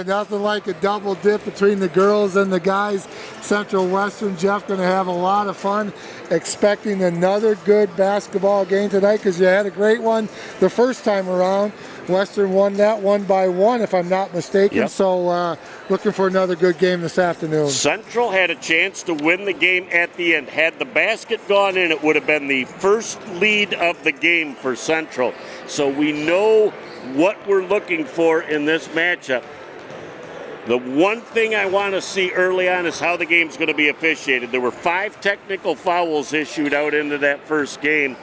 nothing like a double dip between the girls and the guys. Central Western, Jeff, going to have a lot of fun. Expecting another good basketball game tonight because you had a great one the first time around. Western won that 1-1, if I'm not mistaken. Yep. So looking for another good game this afternoon. Central had a chance to win the game at the end. Had the basket gone in, it would have been the first lead of the game for Central. So we know what we're looking for in this matchup. The one thing I want to see early on is how the game's going to be officiated. There were 5 technical fouls issued out into that first game.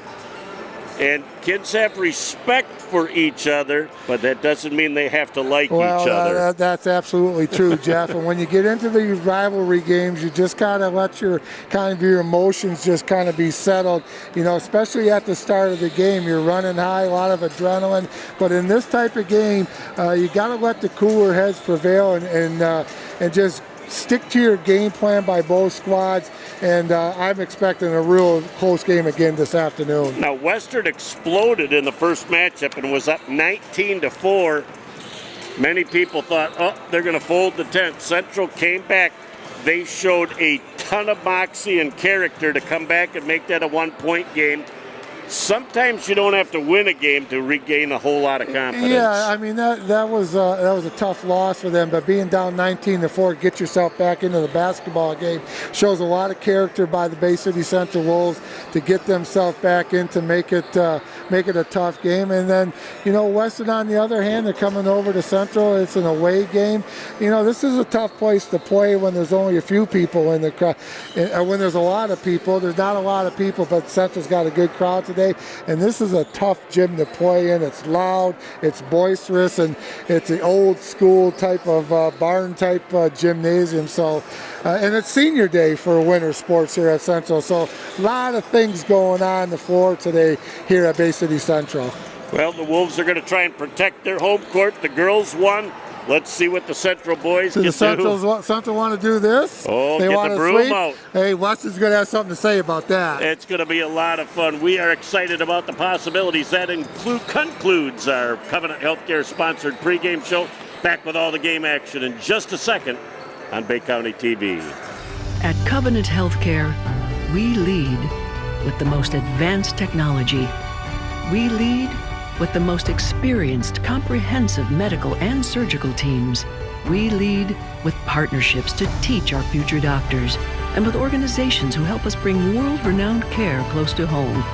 And kids have respect for each other, but that doesn't mean they have to like each other. That's absolutely true, Jeff. And when you get into these rivalry games, you just gotta let your emotions just kind of be settled. You know, especially at the start of the game, you're running high, a lot of adrenaline. But in this type of game, you gotta let the cooler heads prevail and just stick to your game plan by both squads, and I'm expecting a real close game again this afternoon. Now, Western exploded in the first matchup and was up 19-4. Many people thought, oh, they're going to fold the tent. Central came back. They showed a ton of moxie and character to come back and make that a one-point game. Sometimes you don't have to win a game to regain a whole lot of confidence. Yeah, I mean that was a tough loss for them, but being down 19-4, get yourself back into the basketball game shows a lot of character by the Bay City Central Wolves to get themselves back in to make it a tough game. And then, you know, Western on the other hand, they're coming over to Central. It's an away game. You know, this is a tough place to play when there's only a few people in the crowd. When there's a lot of people, there's not a lot of people, but Central's got a good crowd today. And this is a tough gym to play in. It's loud, it's boisterous, and it's an old school type of barn type gymnasium. So, and it's senior day for winter sports here at Central. So a lot of things going on the floor today here at Bay City Central. Well, the Wolves are going to try and protect their home court. The girls won. Let's see what the Central boys can do. Central want to do this? Oh, they get the broom out. Hey, Weston's going to have something to say about that. It's going to be a lot of fun. We are excited about the possibilities. That concludes our Covenant Healthcare sponsored pregame show. Back with all the game action in just a second on Bay County TV. At Covenant Healthcare, we lead with the most advanced technology. We lead with the most experienced, comprehensive medical and surgical teams. We lead with partnerships to teach our future doctors, and with organizations who help us bring world-renowned care close to home.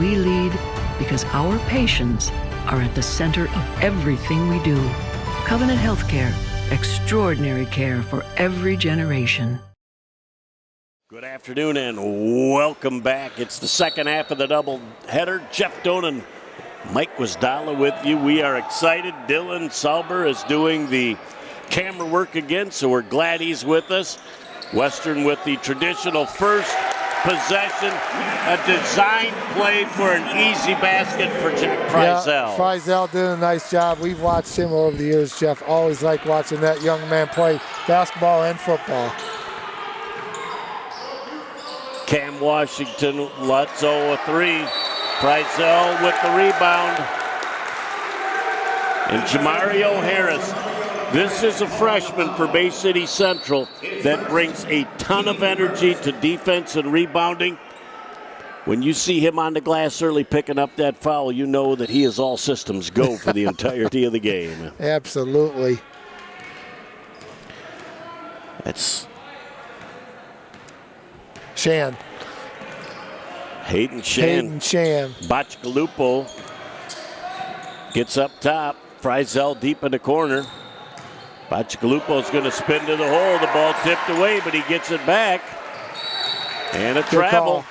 We lead because our patients are at the center of everything we do. Covenant Healthcare, extraordinary care for every generation. Good afternoon and welcome back. It's the second half of the doubleheader. Jeff Donan, Mike Wasdala with you. We are excited. Dylan Sauber is doing the camera work again, so we're glad he's with us. Western with the traditional first possession, a design play for an easy basket for Jack Frizel. Yeah, Frizel did a nice job. We've watched him over the years, Jeff. Always like watching that young man play basketball and football. Cam Washington lets go a three. Frizel with the rebound. And Jamario Harris. This is a freshman for Bay City Central that brings a ton of energy to defense and rebounding. When you see him on the glass early picking up that foul, you know that he is all systems go for the entirety of the game. Absolutely. That's Shan. Hayden Shan. Bachkalupo gets up top. Frizel deep in the corner. Bachkalupo's going to spin to the hole. The ball tipped away, but he gets it back. And a travel.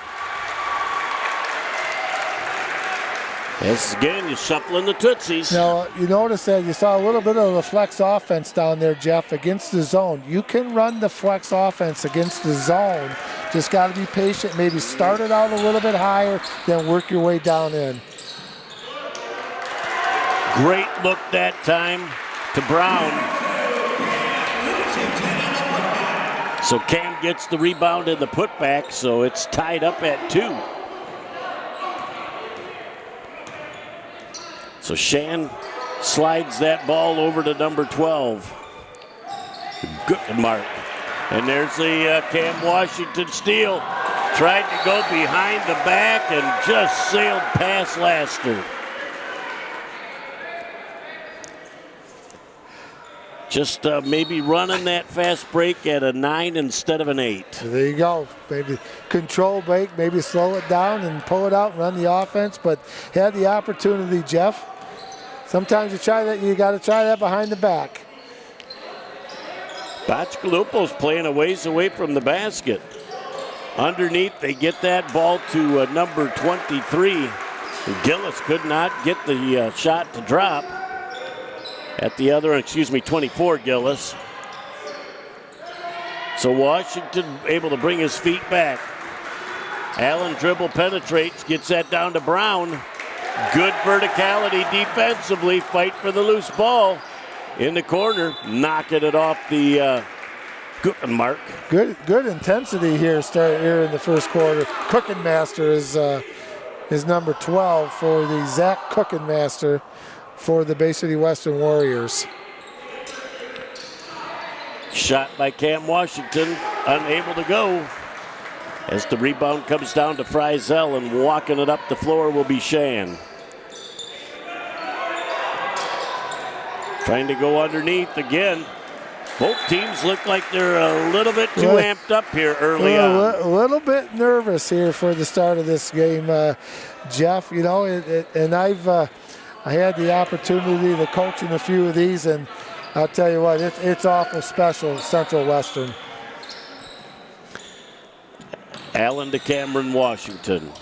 Yes, again, you're shuffling the Tootsies. Now, you notice that you saw a little bit of the flex offense down there, Jeff, against the zone. You can run the flex offense against the zone. Just got to be patient. Maybe start it out a little bit higher, then work your way down in. Great look that time to Brown. So Cam gets the rebound and the putback, so it's tied up at 2. So Shan slides that ball over to number 12. Mark. And there's the Cam Washington steal. Tried to go behind the back and just sailed past Laster. Just maybe running that fast break at a 9 instead of an 8. There you go. Maybe control break, maybe slow it down and pull it out and run the offense, but had the opportunity, Jeff. Sometimes you try that, you got to try that behind the back. Bachkalupo's playing a ways away from the basket. Underneath, they get that ball to number 23. Gillis could not get the shot to drop. At the other, 24, Gillis. So Washington able to bring his feet back. Allen dribble penetrates, gets that down to Brown. Good verticality defensively, fight for the loose ball. In the corner, knocking it off the Mark. Good intensity here here in the first quarter. Cooking Master is number 12 for the Zach Cooking Master for the Bay City Western Warriors. Shot by Cam Washington, unable to go. As the rebound comes down to Friesel, and walking it up the floor will be Shan. Trying to go underneath again. Both teams look like they're a little bit too amped up here early on. A little bit nervous here for the start of this game, Jeff. You know, and I had the opportunity to coach in a few of these, and I'll tell you what, it's awful special, Central Western. Allen to Cameron Washington,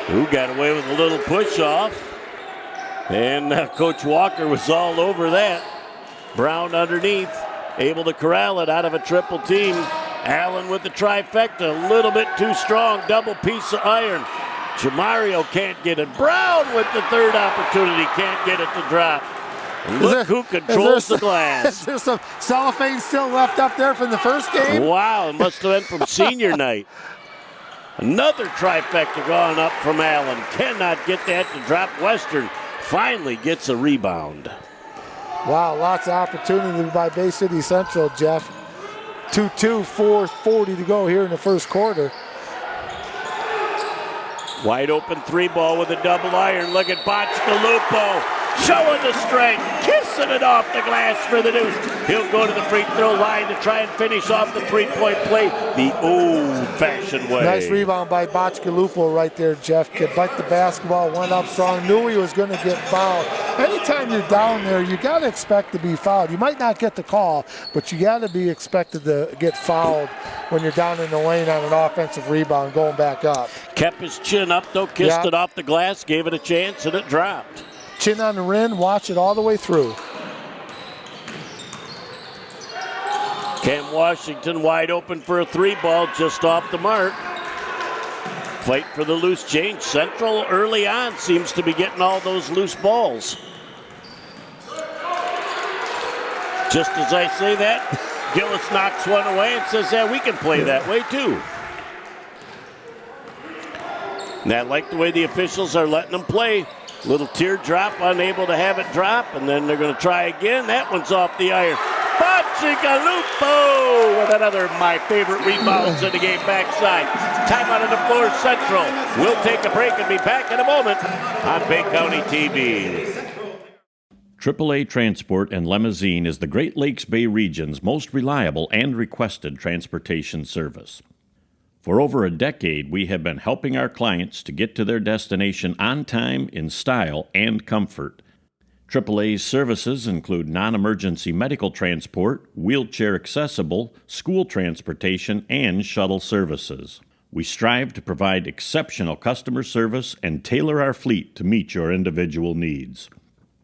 who got away with a little push off. And Coach Walker was all over that. Brown underneath, able to corral it out of a triple team. Allen with the trifecta, a little bit too strong, double piece of iron. Jamario can't get it. Brown with the third opportunity, can't get it to drop. Look who controls the glass. Is there some cellophane still left up there from the first game? Wow, it must have been from senior night. Another trifecta gone up from Allen. Cannot get that to drop. Western finally gets a rebound. Wow, lots of opportunity by Bay City Central, Jeff. 2-2, 4:40 to go here in the first quarter. Wide open three ball with a double iron. Look at Bachkalupo showing the strength, kissing it off the glass for the deuce. He'll go to the free throw line to try and finish off the three-point play the old-fashioned way. Nice rebound by Bachkalupo right there, Jeff. Could bite the basketball, went up strong, knew he was going to get fouled. Anytime you're down there, you got to expect to be fouled. You might not get the call, but you got to be expected to get fouled when you're down in the lane on an offensive rebound going back up. Kept his chin up, though, kissed it off the glass, gave it a chance, and it dropped. Chin on the rim, watch it all the way through. Cam Washington wide open for a three ball, just off the mark. Fight for the loose change. Central early on seems to be getting all those loose balls. Just as I say that, Gillis knocks one away and says, yeah, we can play that way too. And I like the way the officials are letting them play. Little teardrop, unable to have it drop, and then they're going to try again. That one's off the iron. Bachkalupo with another of my favorite rebounds in the game backside. Timeout on the floor, Central. We'll take a break and be back in a moment on Bay County TV. AAA Transport and Limousine is the Great Lakes Bay region's most reliable and requested transportation service. For over a decade, we have been helping our clients to get to their destination on time, in style, and comfort. AAA's services include non-emergency medical transport, wheelchair accessible, school transportation, and shuttle services. We strive to provide exceptional customer service and tailor our fleet to meet your individual needs.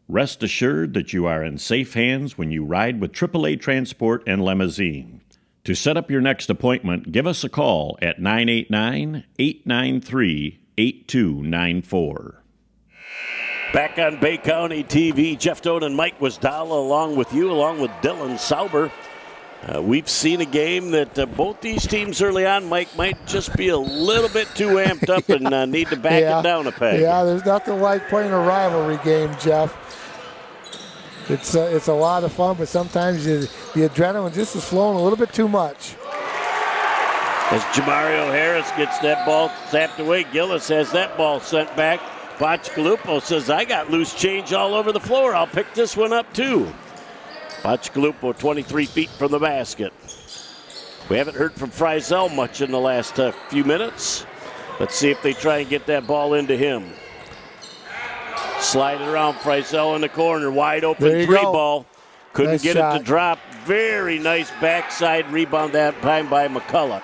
Rest assured that you are in safe hands when you ride with AAA Transport and Limousine. To set up your next appointment, give us a call at 989-893-8294. Back on Bay County TV, Jeff Doan and Mike Wasdala along with you, along with Dylan Sauber. We've seen a game that both these teams early on, Mike, might just be a little bit too amped up and need to back it down a peg. Yeah, there's nothing like playing a rivalry game, Jeff. It's a lot of fun, but sometimes the adrenaline just is flowing a little bit too much. As Jamario Harris gets that ball zapped away, Gillis has that ball sent back. Bachkalupo says, I got loose change all over the floor. I'll pick this one up too. Bachkalupo 23 feet from the basket. We haven't heard from Friesel much in the last few minutes. Let's see if they try and get that ball into him. Slide it around, Friesel in the corner, wide open three ball. Couldn't Nice get shot. it to drop. Very nice backside rebound that time by McCullough.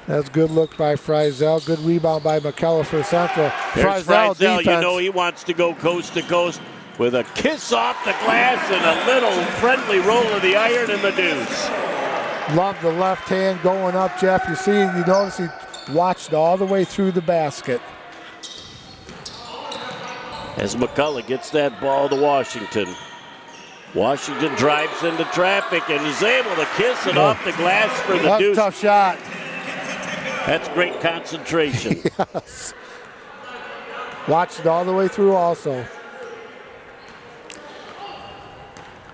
That's a good look by Friesel. Good rebound by McCullough for Central. There's Friesel Friesel, defense. you know he wants to go coast to coast with a kiss off the glass and a little friendly roll of the iron and the deuce. Love the left hand going up, Jeff. You notice he watched all the way through the basket. As McCullough gets that ball to Washington. Washington drives into traffic and is able to kiss it off the glass for the That's a deuce. tough shot. That's great concentration. Yes. Watched it all the way through also.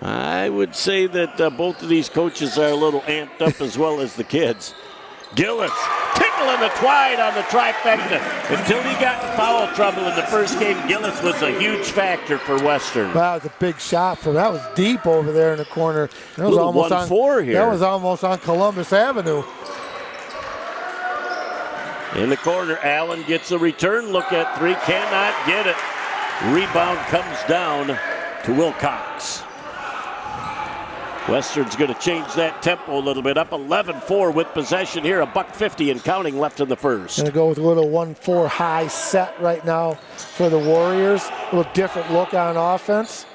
I would say that both of these coaches are a little amped up as well as the kids. Gillis tickling the twine on the trifecta. Until he got in foul trouble in the first game, Gillis was a huge factor for Western. That was a big shot from that was deep over there in the corner. That was Little 1-4 here. That was almost on Columbus Avenue. In the corner, Allen gets a return look at three, cannot get it. Rebound comes down to Wilcox. Western's going to change that tempo a little bit, up 11-4 with possession here, $1:50 and counting left in the first. Going to go with a little 1-4 high set right now for the Warriors. A little different look on offense.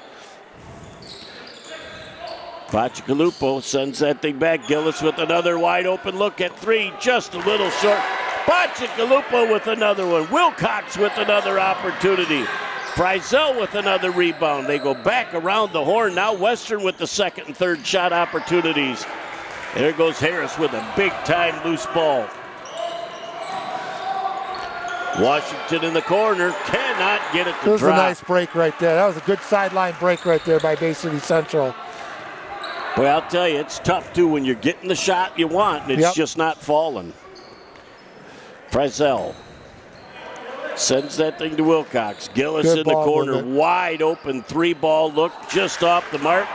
Bachkalupo sends that thing back. Gillis with another wide open look at three, just a little short. Bachkalupo with another one. Wilcox with another opportunity. Friesel with another rebound. They go back around the horn. Now Western with the second and third shot opportunities. There goes Harris with a big-time loose ball. Washington in the corner cannot get it to That was drop. a nice break right there. That was a good sideline break right there by Bay City Central. Well, I'll tell you, it's tough, too, when you're getting the shot you want and it's just not falling. Friesel sends that thing to Wilcox. Gillis Good in the ball corner, movement. wide open three-ball look, just off the mark.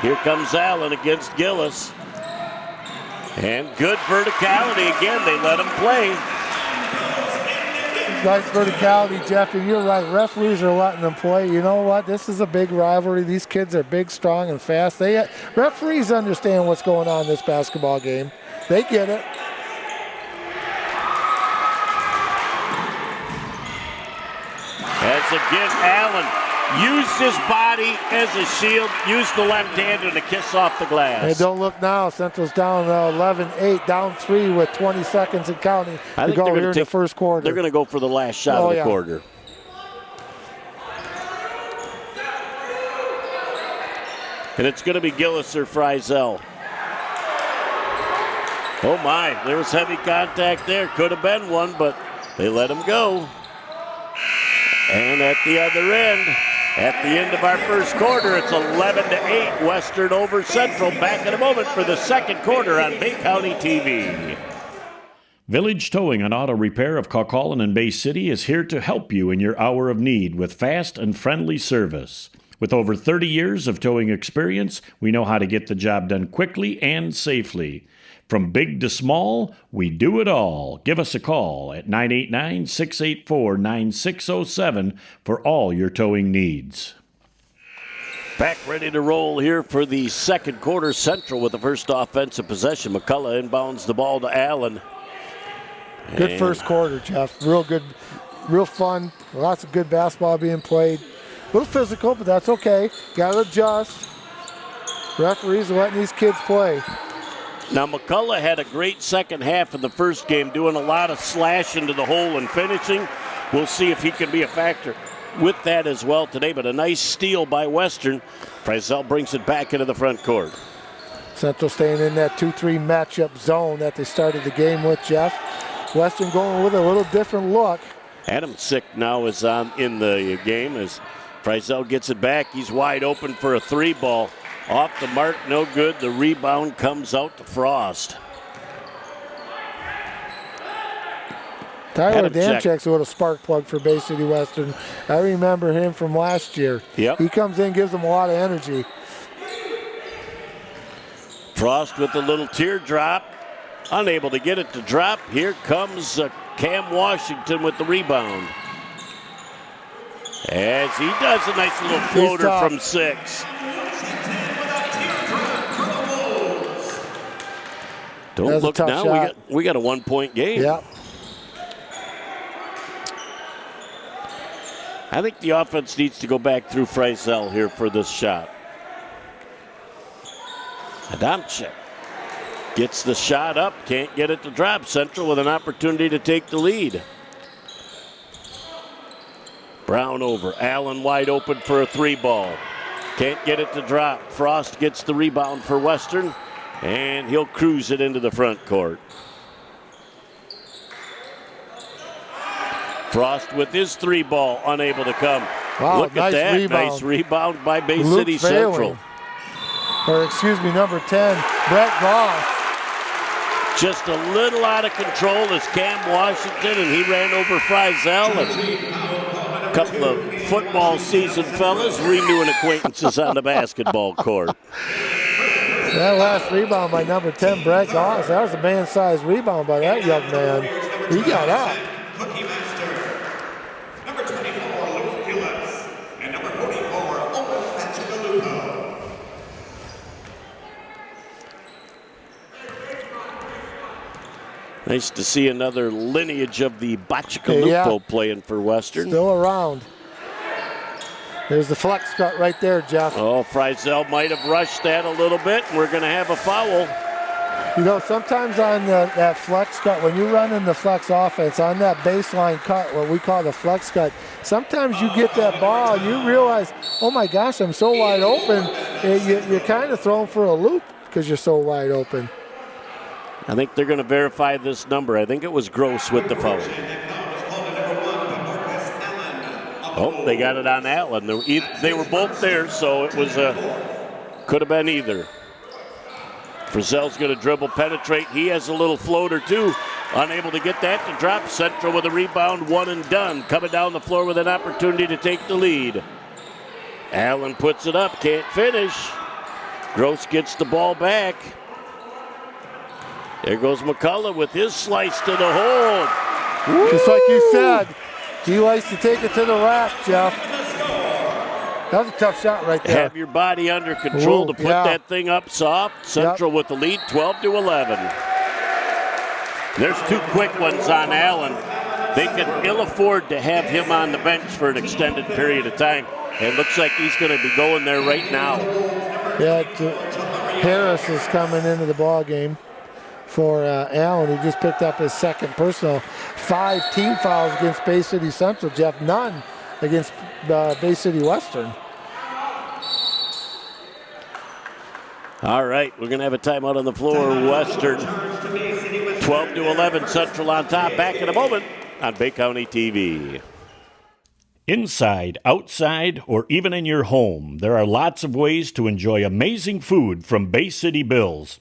Here comes Allen against Gillis. And good verticality again. They let him play. Nice verticality, Jeff, and you're right. Referees are letting them play. You know what? This is a big rivalry. These kids are big, strong, and fast. Referees understand what's going on in this basketball game. They get it. As again, Allen used his body as a shield, used the left-hander to kiss off the glass. Hey, don't look now. Central's down 11-8, down 3 with 20 seconds and counting I to think go they're here going in to the first quarter. They're going to go for the last shot of the quarter. And it's going to be Gillis or Friesel. Oh my, there was heavy contact there. Could have been one, but they let him go. And at the other end, at the end of our first quarter, it's 11-8, Western over Central. Back in a moment for the second quarter on Bay County TV. Village Towing and Auto Repair of Caucaulin and Bay City is here to help you in your hour of need with fast and friendly service. With over 30 years of towing experience, we know how to get the job done quickly and safely. From big to small, we do it all. Give us a call at 989-684-9607 for all your towing needs. Back ready to roll here for the second quarter. Central with the first offensive possession. McCullough inbounds the ball to Allen. Good first quarter, Jeff. Real good, real fun. Lots of good basketball being played. A little physical, but that's okay. Got to adjust. Referees are letting these kids play. Now, McCullough had a great second half in the first game, doing a lot of slash into the hole and finishing. We'll see if he can be a factor with that as well today, but a nice steal by Western. Friesel brings it back into the front court. Central staying in that 2-3 matchup zone that they started the game with, Jeff. Western going with a little different look. Adam Sick now is in the game as Friesel gets it back. He's wide open for a 3-ball. Off the mark, no good. The rebound comes out to Frost. Tyler Damchek's a little spark plug for Bay City Western. I remember him from last year. Yep. He comes in, gives them a lot of energy. Frost with a little teardrop. Unable to get it to drop. Here comes Cam Washington with the rebound. As he does a nice little floater from 6. Don't look now. We got a 1-point game. Yep. I think the offense needs to go back through Friesel here for this shot. Adamczyk gets the shot up, can't get it to drop. Central with an opportunity to take the lead. Brown over, Allen wide open for a 3-ball. Can't get it to drop. Frost gets the rebound for Western, and he'll cruise it into the front court. Frost with his 3-ball, unable to come. Wow, look at that. Rebound. Nice rebound by Bay Luke City Phelan. Central. Or excuse me, number 10, Brett Goss. Just a little out of control is Cam Washington, and he ran over Friesel. And a couple of football seasoned fellas renewing acquaintances on the basketball court. That last rebound by number 10, Brett Goss, that was a man-sized rebound by that young man. He got up. Number 24, Luke Gillis, and number 44, Pachigalupo. Nice to see another lineage of the Bacigalupo playing for Western. Still around. There's the flex cut right there, Jeff. Oh, Friesel might have rushed that a little bit. We're going to have a foul. You know, sometimes on that flex cut, when you run in the flex offense, on that baseline cut, what we call the flex cut, sometimes you get that ball and you realize, oh my gosh, I'm so wide open. You're kind of thrown for a loop because you're so wide open. I think they're going to verify this number. I think it was Gross with the foul. Oh, they got it on Allen. They were both there, so it was could have been either. Frizel's going to dribble, penetrate. He has a little floater, too. Unable to get that to drop. Central with a rebound, one and done. Coming down the floor with an opportunity to take the lead. Allen puts it up, can't finish. Gross gets the ball back. There goes McCullough with his slice to the hole. Woo! Just like you said, he likes to take it to the rack, Jeff. That was a tough shot right there. Have your body under control. Ooh, to put that thing up soft. Central with the lead, 12-11. There's 2 quick ones on Allen. They can ill afford to have him on the bench for an extended period of time. It looks like he's going to be going there right now. Yeah, Harris is coming into the ball game for Allen. He just picked up his second personal. 5 team fouls against Bay City Central, Jeff. None against Bay City Western. All right, we're going to have a timeout on the floor. Western 12-11, Central on top. Back in a moment on Bay County TV. Inside, outside, or even in your home, there are lots of ways to enjoy amazing food from Bay City Bills.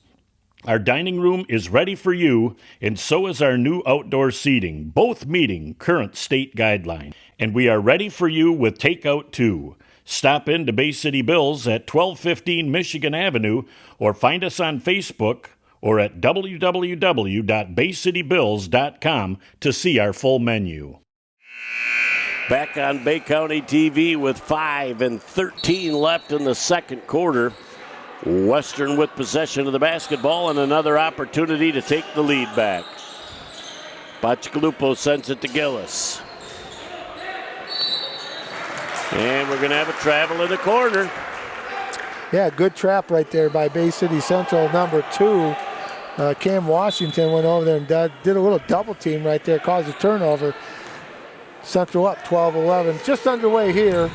Our dining room is ready for you, and so is our new outdoor seating, both meeting current state guidelines. And we are ready for you with takeout too. Stop in to Bay City Bills at 1215 Michigan Avenue, or find us on Facebook or at www.baycitybills.com to see our full menu. Back on Bay County TV with 5:13 left in the second quarter. Western with possession of the basketball and another opportunity to take the lead back. Bacigalupo sends it to Gillis. And we're going to have a travel in the corner. Yeah, good trap right there by Bay City Central, number 2. Cam Washington went over there and did a little double team right there, caused a turnover. Central up 12-11. Just underway here.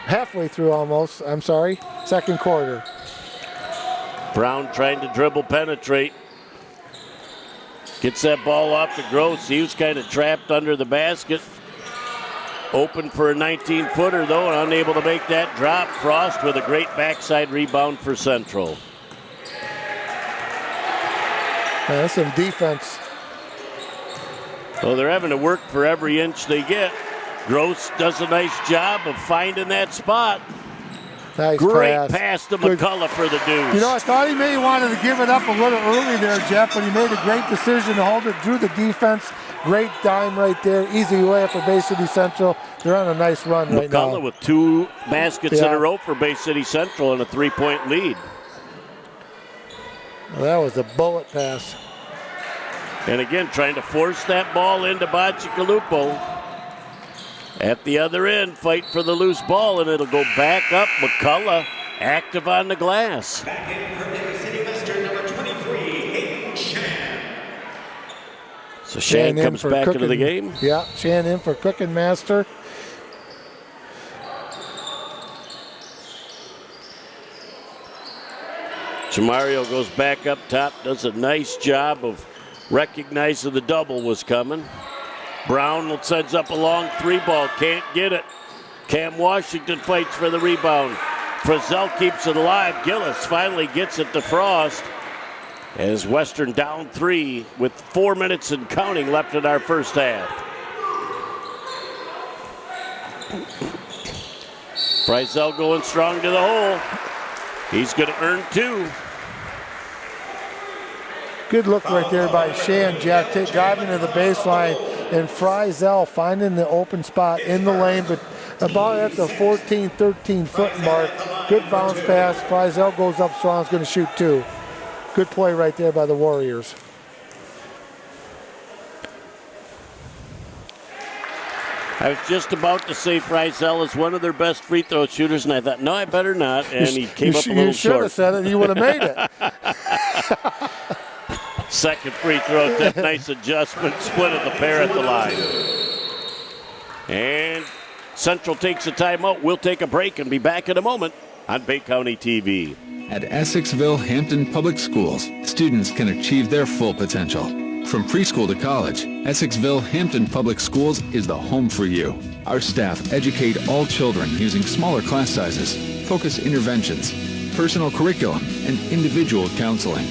Halfway through almost, second quarter. Brown trying to dribble, penetrate. Gets that ball off to Gross. He was kind of trapped under the basket. Open for a 19-footer, though, and unable to make that drop. Frost with a great backside rebound for Central. That's some defense. Well, they're having to work for every inch they get. Gross does a nice job of finding that spot. Nice Great pass to McCullough for the deuce. You know, I thought he may wanted to give it up a little early there, Jeff, but he made a great decision to hold it through the defense. Great dime right there. Easy layup for Bay City Central. They're on a nice run right now. McCullough with 2 baskets in a row for Bay City Central and a 3-point lead. Well, that was a bullet pass. And again, trying to force that ball into Bacigalupo. At the other end, fight for the loose ball, and it'll go back up. McCullough active on the glass. Back in for Bay City Western, number 23, Hayden Shan. So Shan comes back into the game. Yeah, Shan in for Cooking Master. Chamario goes back up top, does a nice job of recognizing the double was coming. Brown sends up a long 3-ball, can't get it. Cam Washington fights for the rebound. Frizzell keeps it alive. Gillis finally gets it to Frost. As Western down 3 with 4 minutes and counting left in our first half. Frizzell going strong to the hole. He's going to earn 2. Good look right there by Shan, Jeff, driving to the baseline, and Frizzell finding the open spot in the lane, but about at the 14, 13-foot mark. Good bounce pass. Frizzell goes up strong, is going to shoot 2. Good play right there by the Warriors. I was just about to say Frizzell is one of their best free throw shooters, and I thought, no, I better not, and he came up a little You should have short. said it, and you would have made it. Second free throw, that nice adjustment, split at the pair at the line. And Central takes a timeout. We'll take a break and be back in a moment on Bay County TV. At Essexville Hampton Public Schools, students can achieve their full potential. From preschool to college, Essexville Hampton Public Schools is the home for you. Our staff educate all children using smaller class sizes, focused interventions, personal curriculum, and individual counseling.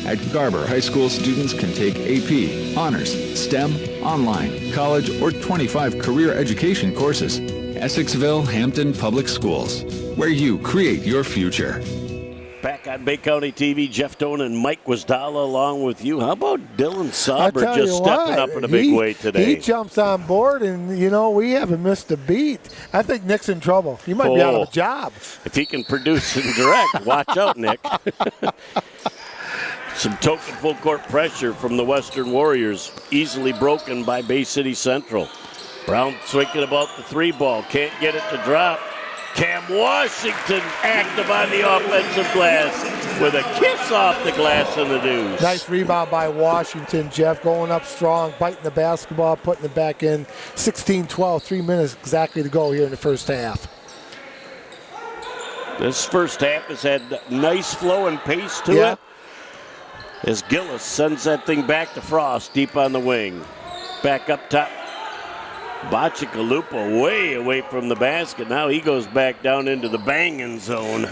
At Garber High School, students can take AP, Honors, STEM, Online, College, or 25 career education courses. Essexville Hampton Public Schools, where you create your future. Back on Bay County TV, Jeff Doan and Mike Wasdala along with you. How about Dylan Sauber just stepping up in a big way today? He jumps on board, and, you know, we haven't missed a beat. I think Nick's in trouble. He might be out of a job. If he can produce and direct, watch out, Nick. Some token full court pressure from the Western Warriors, easily broken by Bay City Central. Brown swinging about the 3-ball, can't get it to drop. Cam Washington active on the offensive glass with a kiss off the glass in the deuce. Nice rebound by Washington, Jeff, going up strong, biting the basketball, putting it back in. 16-12, 3 minutes exactly to go here in the first half. This first half has had nice flow and pace to it. As Gillis sends that thing back to Frost deep on the wing. Back up top. Bacigalupo way away from the basket. Now he goes back down into the banging zone.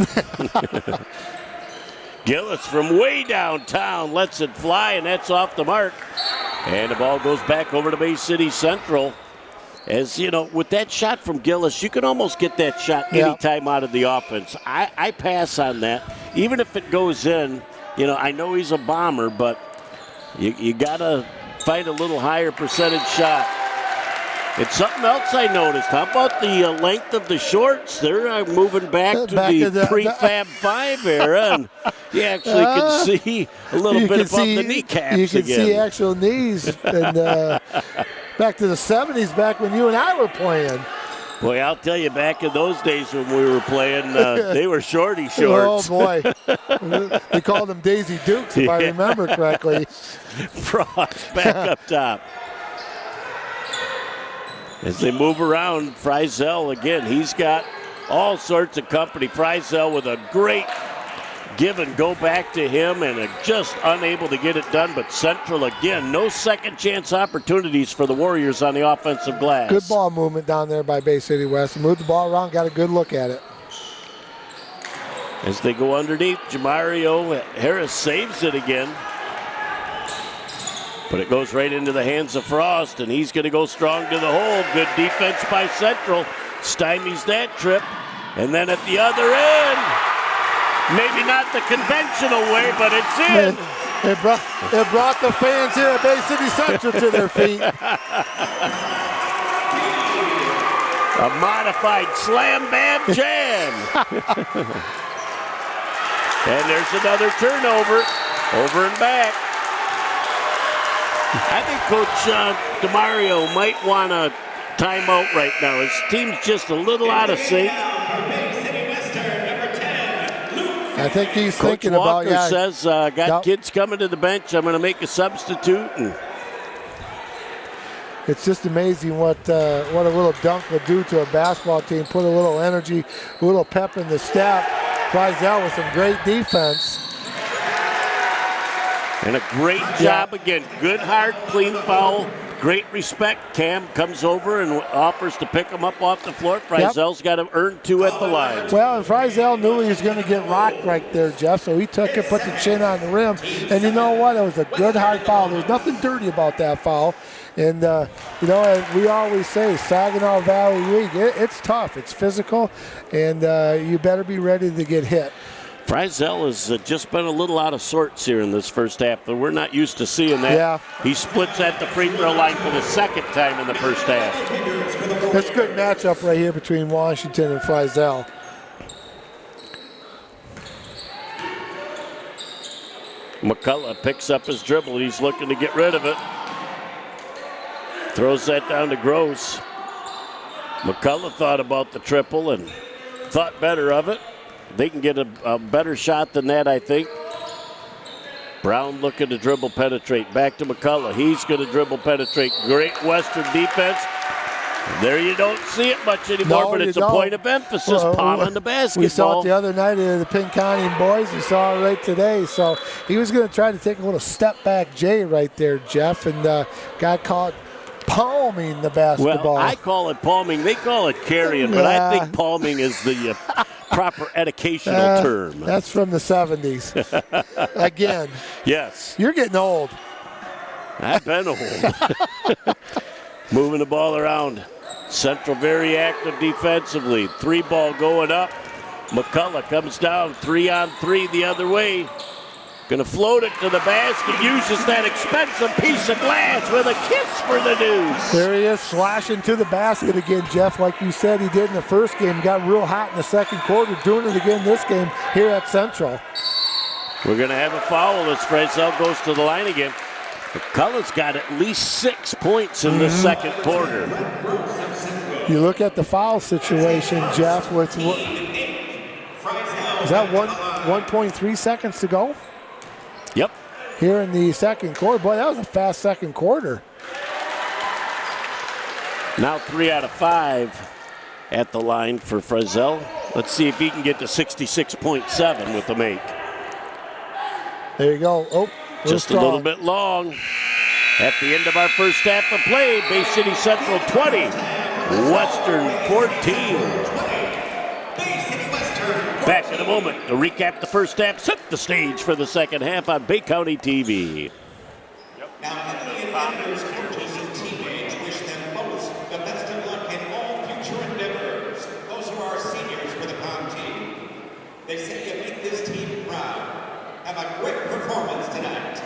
Gillis from way downtown lets it fly, and that's off the mark. And the ball goes back over to Bay City Central. As you know, with that shot from Gillis, you can almost get that shot anytime out of the offense. I pass on that. Even if it goes in, you know, I know he's a bomber, but you got to find a little higher percentage shot. It's something else I noticed. How about the length of the shorts? They're moving back to the prefab 5 era, and you actually can see a little bit above the kneecaps You can again. see actual knees. And back to the 70s, back when you and I were playing. Boy, I'll tell you, back in those days when we were playing, they were shorty shorts. Oh, boy. They called them Daisy Dukes, if I remember correctly. Frost back up top. As they move around, Frizzell again, he's got all sorts of company. Frizzell with a great give and go back to him and just unable to get it done. But Central, again, no second chance opportunities for the Warriors on the offensive glass. Good ball movement down there by Bay City West. Moved the ball around, got a good look at it. As they go underneath, Jamario Harris saves it again. But it goes right into the hands of Frost, and he's going to go strong to the hole. Good defense by Central. Stymies that trip. And then at the other end, maybe not the conventional way, but it's in. It brought the fans here at Bay City Central to their feet. A modified slam, bam, jam. And there's another turnover, over and back. I think Coach DeMario might want a timeout right now. His team's just a little out of sync. I think he's Coach thinking Walker about, says, got kids coming to the bench. I'm going to make a substitute. And it's just amazing what a little dunk will do to a basketball team. Put a little energy, a little pep in the step. Friesel with some great defense. And a great job again. Good, hard, clean foul. Great respect. Cam comes over and offers to pick him up off the floor. Friesel's got to earn 2 at the line. Well, and Friesel knew he was going to get rocked right there, Jeff, so he took it, put the chin on the rim. And you know what? It was a good, hard foul. There was nothing dirty about that foul. And, you know, as we always say, Saginaw Valley League, it's tough. It's physical, and you better be ready to get hit. Friesel has just been a little out of sorts here in this first half, but we're not used to seeing that. Yeah. He splits at the free throw line for the second time in the first half. That's a good matchup right here between Washington and Friesel. McCullough picks up his dribble. He's looking to get rid of it. Throws that down to Gross. McCullough thought about the triple and thought better of it. They can get a better shot than that, I think. Brown looking to dribble penetrate. Back to McCullough. He's going to dribble penetrate. Great Western defense. There you don't see it much anymore, but it's a point of emphasis. Pounding the basketball. We saw it the other night at the Pinconning boys. We saw it right today. So he was going to try to take a little step back J right there, Jeff, and got caught palming the basketball. Well, I call it palming. They call it carrying, but I think palming is the proper educational term. That's from the 70s. Again. Yes. You're getting old. I've been old. Moving the ball around. Central very active defensively. 3-ball going up. McCullough comes down. 3-on-3 the other way. Going to float it to the basket. Uses that expensive piece of glass with a kiss for the deuce. There he is, slashing to the basket again, Jeff. Like you said he did in the first game. Got real hot in the second quarter. Doing it again this game here at Central. We're going to have a foul as Friesel goes to the line again. McCullough's got at least 6 points in the second quarter. You look at the foul situation, Jeff, with is that 1.3 seconds to go? Yep. Here in the second quarter. Boy, that was a fast second quarter. Now 3 out of 5 at the line for Friesel. Let's see if he can get to 66.7 with the make. There you go. Oh, just a little bit long. At the end of our first half of play, Bay City Central 20, Western 14. Back in a moment to recap the first half, set the stage for the second half on Bay County TV. Now, Emily and Anders, coaches and teammates wish them both the best of luck in all future endeavors. Those are our seniors for the POM team. They say you make this team proud. Have a great performance tonight.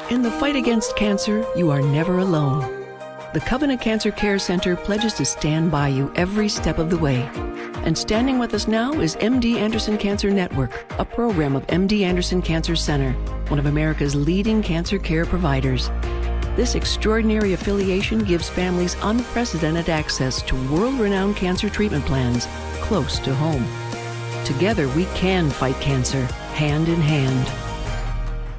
In the fight against cancer, you are never alone. The Covenant Cancer Care Center pledges to stand by you every step of the way. And standing with us now is MD Anderson Cancer Network, a program of MD Anderson Cancer Center, one of America's leading cancer care providers. This extraordinary affiliation gives families unprecedented access to world-renowned cancer treatment plans close to home. Together, we can fight cancer, hand in hand.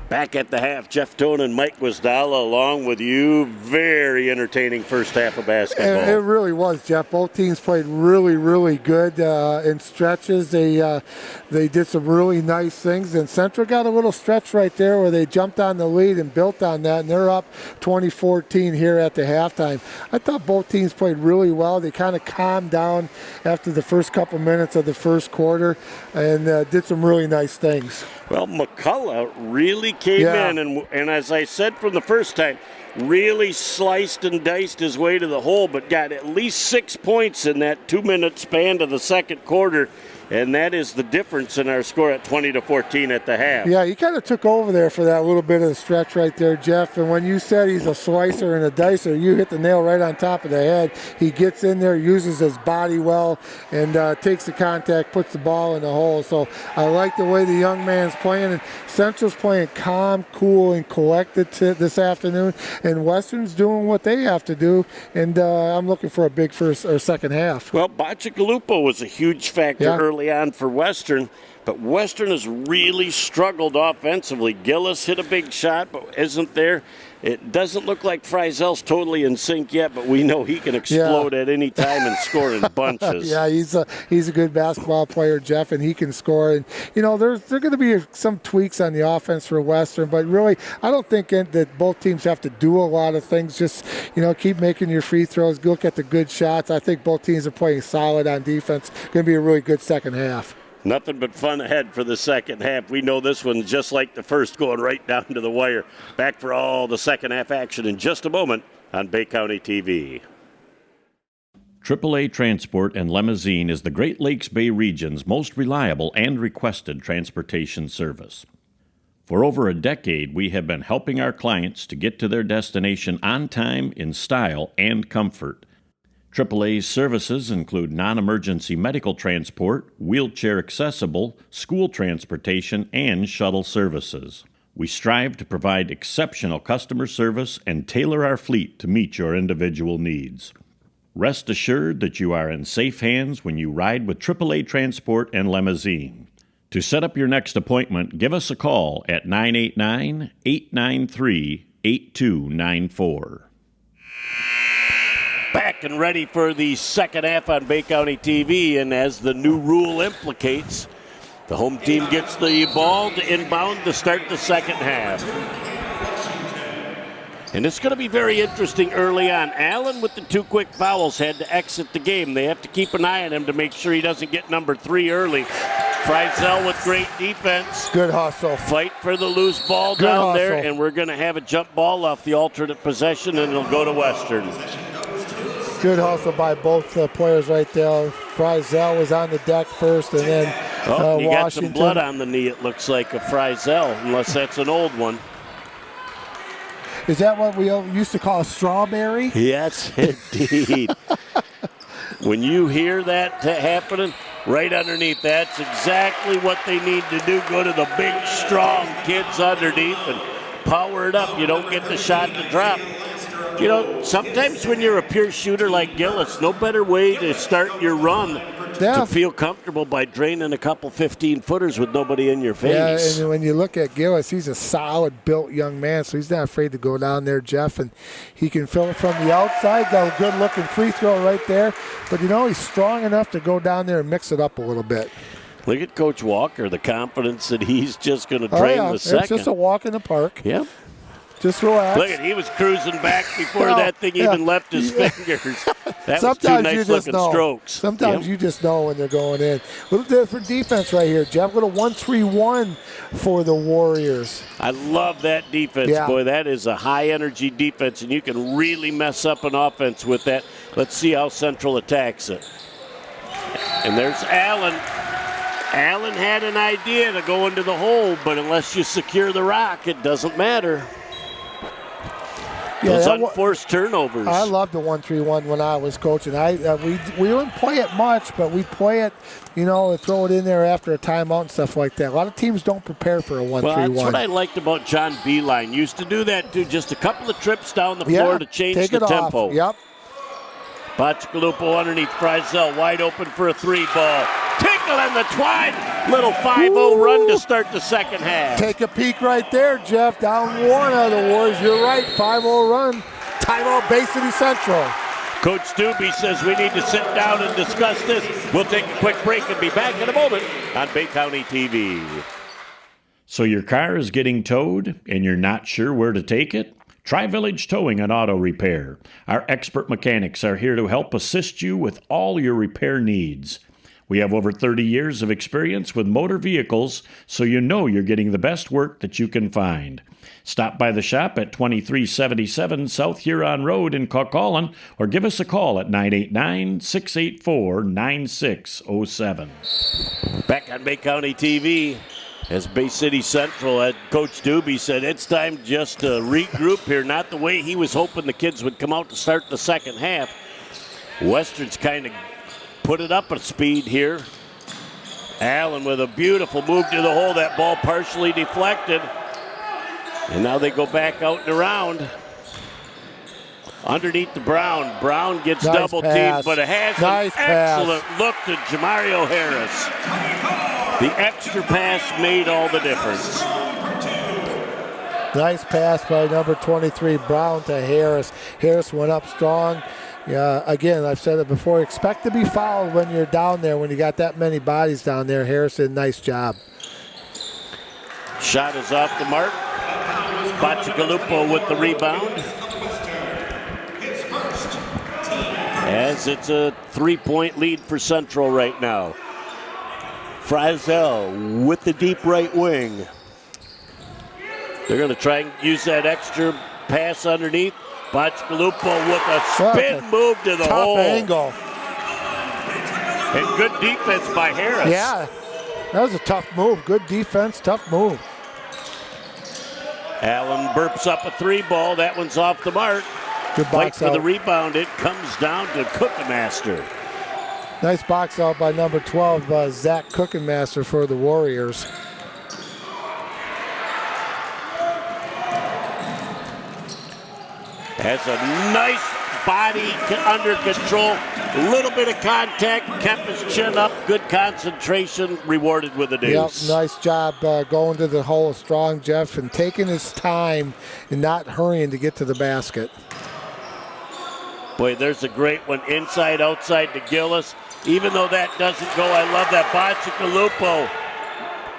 Back at the half, Jeff Tone and Mike Wisdala along with you. Very entertaining first half of basketball. And it really was, Jeff. Both teams played really, really good in stretches. They did some really nice things. And Central got a little stretch right there where they jumped on the lead and built on that. And they're up 20-14 here at the halftime. I thought both teams played really well. They kind of calmed down after the first couple minutes of the first quarter and did some really nice things. Well, McCullough really came in, and as I said from the first time, really sliced and diced his way to the hole, but got at least 6 points in that 2-minute span to the second quarter, and that is the difference in our score at 20-14 at the half. Yeah, he kind of took over there for that little bit of the stretch right there, Jeff. And when you said he's a slicer and a dicer, you hit the nail right on top of the head. He gets in there, uses his body well, and takes the contact, puts the ball in the hole. So I like the way the young man's playing. And Central's playing calm, cool, and collected this afternoon. And Western's doing what they have to do. And I'm looking for a big first or second half. Well, Bacigalupo was a huge factor early on for Western, but Western has really struggled offensively. Gillis hit a big shot, but isn't there. It doesn't look like Frizel's totally in sync yet, but we know he can explode at any time and score in bunches. Yeah, he's a good basketball player, Jeff, and he can score. And, you know, there's going to be some tweaks on the offense for Western, but really I don't think that both teams have to do a lot of things. Just, you know, keep making your free throws, look at the good shots. I think both teams are playing solid on defense. Going to be a really good second half. Nothing but fun ahead for the second half. We know this one's just like the first, going right down to the wire. Back for all the second half action in just a moment on Bay County TV. AAA Transport and Limousine is the Great Lakes Bay region's most reliable and requested transportation service. For over a decade, we have been helping our clients to get to their destination on time, in style, and comfort. AAA's services include non-emergency medical transport, wheelchair accessible, school transportation, and shuttle services. We strive to provide exceptional customer service and tailor our fleet to meet your individual needs. Rest assured that you are in safe hands when you ride with AAA Transport and Limousine. To set up your next appointment, give us a call at 989-893-8294. Back and ready for the second half on Bay County TV, and as the new rule implicates, the home team gets the ball to inbound to start the second half. And it's going to be very interesting early on. Allen with the 2 quick fouls had to exit the game. They have to keep an eye on him to make sure he doesn't get number 3 early. Frizel with great defense. Good hustle. Fight for the loose ball down there, and we're going to have a jump ball off the alternate possession, and it'll go to Western. Good hustle by both players right there. Frizel was on the deck first, and then he Washington. got some blood on the knee, it looks like, of Frizel, unless that's an old one. Is that what we used to call a strawberry? Yes, indeed. When you hear that happening, right underneath, that's exactly what they need to do. Go to the big, strong kids underneath and power it up. You don't get the shot to drop. You know, sometimes when you're a pure shooter like Gillis, no better way to start your run to feel comfortable by draining a couple 15-footers with nobody in your face. Yeah, and when you look at Gillis, he's a solid built young man, so he's not afraid to go down there, Jeff, and he can fill it from the outside. Got a good-looking free throw right there. But, you know, he's strong enough to go down there and mix it up a little bit. Look at Coach Walker, the confidence that he's just going to drain the second. It's just a walk in the park. Yeah. Just relax. Look at, he was cruising back before that thing even left his fingers. That was two nice-looking strokes. Sometimes you just know when they're going in. A little different defense right here, Jeff. A little 1-3-1 for the Warriors. I love that defense, boy. That is a high-energy defense, and you can really mess up an offense with that. Let's see how Central attacks it. And there's Allen. Allen had an idea to go into the hole, but unless you secure the rock, it doesn't matter. Those unforced turnovers. I loved the 1-3-1 when I was coaching. We wouldn't play it much, but we'd play it, and throw it in there after a timeout and stuff like that. A lot of teams don't prepare for a 1-3-1. Well, that's what I liked about John Beeline. Used to do that, too. Just a couple of trips down the floor to change the tempo. Off. Yep. Bacigalupo underneath Frizel, wide open for a 3-ball. Tinkle and the twine. Little 5-0 run to start the second half. Take a peek right there, Jeff. Down one of the Warriors. You're right. 5-0 run. Timeout, Bay City Central. Coach Stubbe says we need to sit down and discuss this. We'll take a quick break and be back in a moment on Bay County TV. So your car is getting towed and you're not sure where to take it? Try Village Towing and Auto Repair. Our expert mechanics are here to help assist you with all your repair needs. We have over 30 years of experience with motor vehicles, so you know you're getting the best work that you can find. Stop by the shop at 2377 South Huron Road in Coquitlam or give us a call at 989-684-9607. Back on Bay County TV. As Bay City Central, Coach Stubbe said, it's time just to regroup here. Not the way he was hoping the kids would come out to start the second half. Western's kind of put it up a speed here. Allen with a beautiful move to the hole. That ball partially deflected. And now they go back out and around. Underneath the Brown. Brown gets double teamed, but it has an excellent look to Jamario Harris. The extra pass made all the difference. Nice pass by number 23, Brown to Harris. Harris went up strong. Yeah, again, I've said it before, expect to be fouled when you're down there, when you got that many bodies down there. Harris did a nice job. Shot is off the mark. Bacigalupo with the rebound. As it's a 3-point lead for Central right now. Frizel with the deep right wing. They're going to try and use that extra pass underneath. Bacigalupo with a spin move to the hole. Tough angle. And good defense by Harris. Yeah, that was a tough move. Good defense, tough move. Allen burps up a 3-ball. That one's off the mark. Good box Fight for out. the rebound. It comes down to Cookenmaster. Nice box out by number 12, Zach Cookenmaster for the Warriors. Has a nice body under control. A little bit of contact, kept his chin up. Good concentration, rewarded with a deuce. Yep, nice job going to the hole strong, Jeff, and taking his time and not hurrying to get to the basket. Boy, there's a great one inside, outside to Gillis. Even though that doesn't go, I love that. Bacigalupo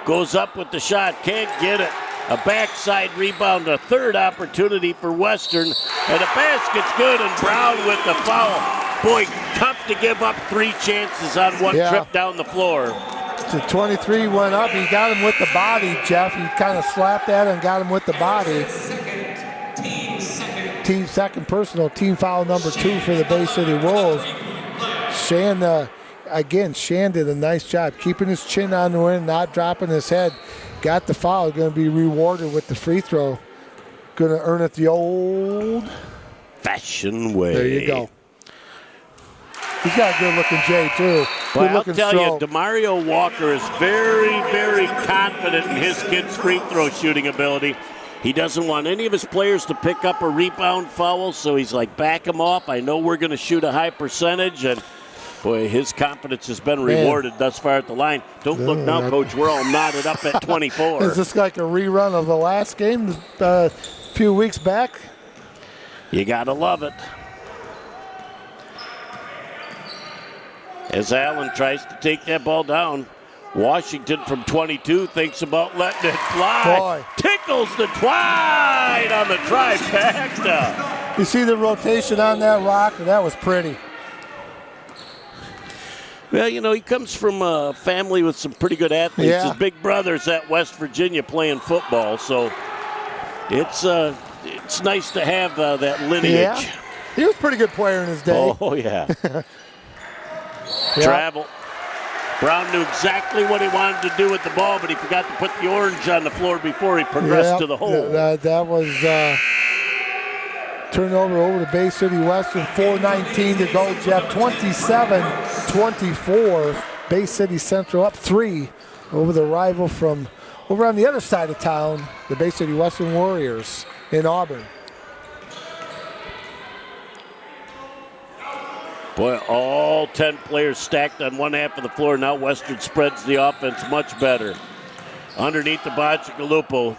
goes up with the shot, can't get it. A backside rebound, a third opportunity for Western. And the basket's good, and Brown with the foul. Boy, tough to give up 3 chances on one trip down the floor. The 23 went up. He got him with the body, Jeff. He kind of slapped at him and got him with the body. Team second personal, team foul number 2 for the Bay City Wolves. Shan did a nice job keeping his chin on the wind, not dropping his head. Got the foul, going to be rewarded with the free throw. Going to earn it the old-fashioned way. There you go. He's got a good-looking J, too. Well, I'll tell you, DeMario Walker is very, very confident in his kid's free throw shooting ability. He doesn't want any of his players to pick up a rebound foul, so he's like, back him off. I know we're going to shoot a high percentage, and boy, his confidence has been rewarded thus far at the line. Don't look now, Coach. We're all knotted up at 24. Is this like a rerun of the last game a few weeks back? You got to love it. As Allen tries to take that ball down, Washington from 22 thinks about letting it fly. Boy. Tickles the twine on the trifecta. You see the rotation on that rock? That was pretty. Well, you know, he comes from a family with some pretty good athletes. Yeah. His big brother's at West Virginia playing football, so it's nice to have that lineage. Yeah. He was a pretty good player in his day. Oh, yeah. Travel. Brown knew exactly what he wanted to do with the ball, but he forgot to put the orange on the floor before he progressed to the hole. That was Turnover over to Bay City Western. 4:19 to go, Jeff. 27-24. Bay City Central up 3 over the rival from over on the other side of town, the Bay City Western Warriors in Auburn. Boy, all 10 players stacked on one half of the floor. Now Western spreads the offense much better. Underneath the Bacigalupo,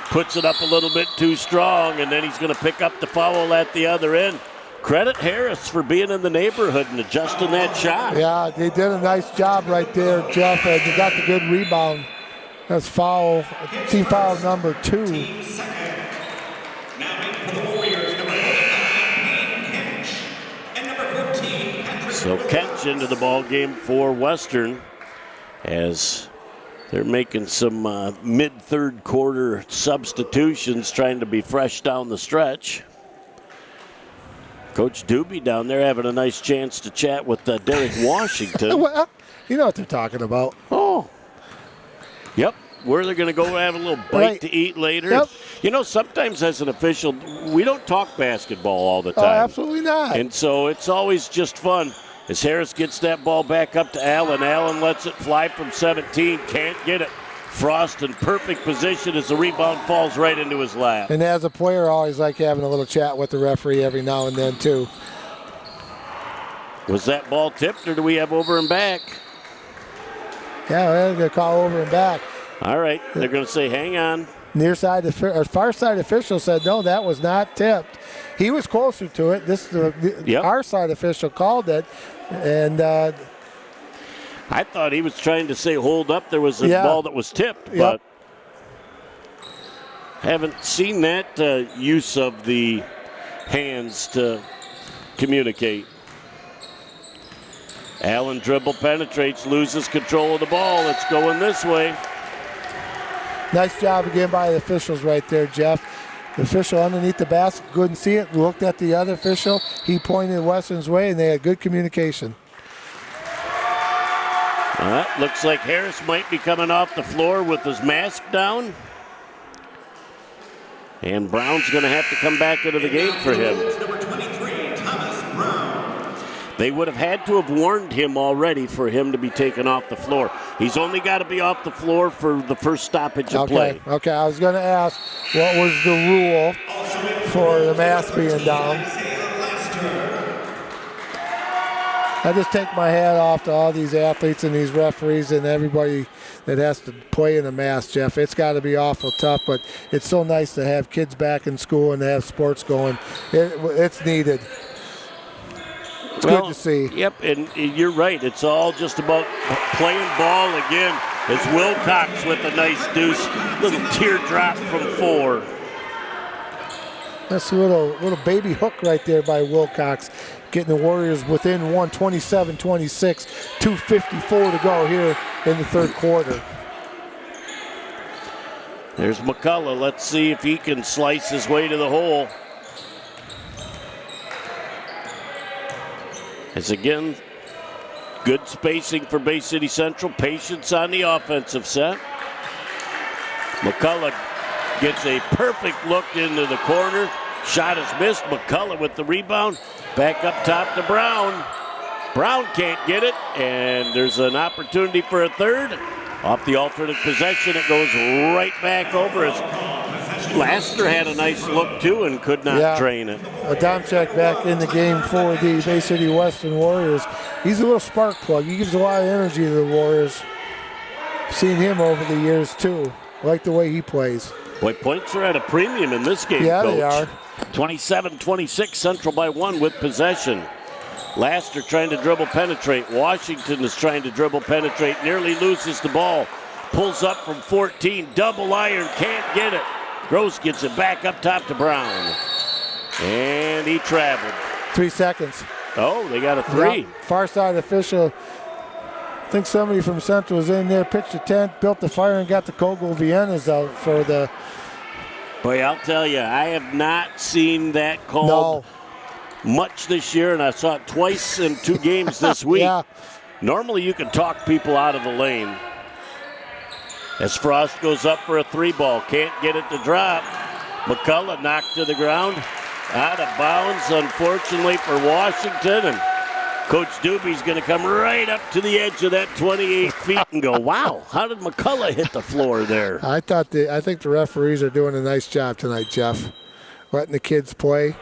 puts it up a little bit too strong, and then he's going to pick up the foul at the other end. Credit Harris for being in the neighborhood and adjusting that shot. Yeah, they did a nice job right there, Jeff. They got the good rebound. That's foul, team foul number 2. Now in for the Warriors, number 49, Kench. And number 14, Patrick. So Kench into the ball game for Western as they're making some mid-third quarter substitutions, trying to be fresh down the stretch. Coach Doobie down there having a nice chance to chat with Derek Washington. Well, you know what they're talking about. Oh. Yep. Where they're going to go have a little bite Right. to eat later. Yep. You know, sometimes as an official, we don't talk basketball all the time. Oh, absolutely not. And so it's always just fun. As Harris gets that ball back up to Allen. Allen lets it fly from 17. Can't get it. Frost in perfect position as the rebound falls right into his lap. And as a player, I always like having a little chat with the referee every now and then, too. Was that ball tipped, or do we have over and back? Yeah, they're going to call over and back. All right, they're going to say, hang on. Near side or far side official said no, that was not tipped. He was closer to it. Yep. Our side official called it, and I thought he was trying to say hold up. There was a Yeah. ball that was tipped, Yep. but haven't seen that use of the hands to communicate. Allen dribble penetrates, loses control of the ball. It's going this way. nice job again by the officials right there, Jeff. The official underneath the basket couldn't see it, looked at the other official. He pointed Western's way, and they had good communication. Looks like Harris might be coming off the floor with his mask down. And Brown's going to have to come back into the game for him. Number 23, Thomas Brown. They would have had to have warned him already for him to be taken off the floor. He's only got to be off the floor for the first stoppage of play. Okay, I was going to ask, what was the rule for the mask being down? I just take my hat off to all these athletes and these referees and everybody that has to play in a mask, Jeff. It's got to be awful tough, but it's so nice to have kids back in school and to have sports going. It's needed. It's good to see. Yep, and you're right. It's all just about playing ball again. As Wilcox with a nice deuce, little teardrop from 4. That's a little baby hook right there by Wilcox, getting the Warriors within one, 27-26, 2:54 to go here in the third quarter. There's McCullough. Let's see if he can slice his way to the hole. It's again good spacing for Bay City Central. Patience on the offensive set. McCullough gets a perfect look into the corner. Shot is missed. McCullough with the rebound. Back up top to Brown. Brown can't get it, and there's an opportunity for a third. Off the alternate possession, it goes right back over as Laster had a nice look too and could not drain it. Adamczyk back in the game for the Bay City Western Warriors. He's a little spark plug. He gives a lot of energy to the Warriors. Seen him over the years too. Like the way he plays. Boy, points are at a premium in this game, Yeah, Coach. they are. 27-26, Central by 1 with possession. Laster trying to dribble penetrate. Washington is trying to dribble penetrate. Nearly loses the ball. Pulls up from 14. Double iron. Can't get it. Gross gets it back up top to Brown. And he traveled. 3 seconds. Oh, they got a 3. Yeah, far side official. I think somebody from Central was in there, pitched a tent, built the fire, and got the Kogel Viennas out for the... Boy, I'll tell you, I have not seen that called much this year, and I saw it twice in 2 games this week. Yeah. Normally you can talk people out of the lane. As Frost goes up for a 3 ball, can't get it to drop. McCullough knocked to the ground. Out of bounds, unfortunately, for Washington. And Coach Doobie's going to come right up to the edge of that 28 feet and go, wow, how did McCullough hit the floor there? I think the referees are doing a nice job tonight, Jeff. Letting the kids play.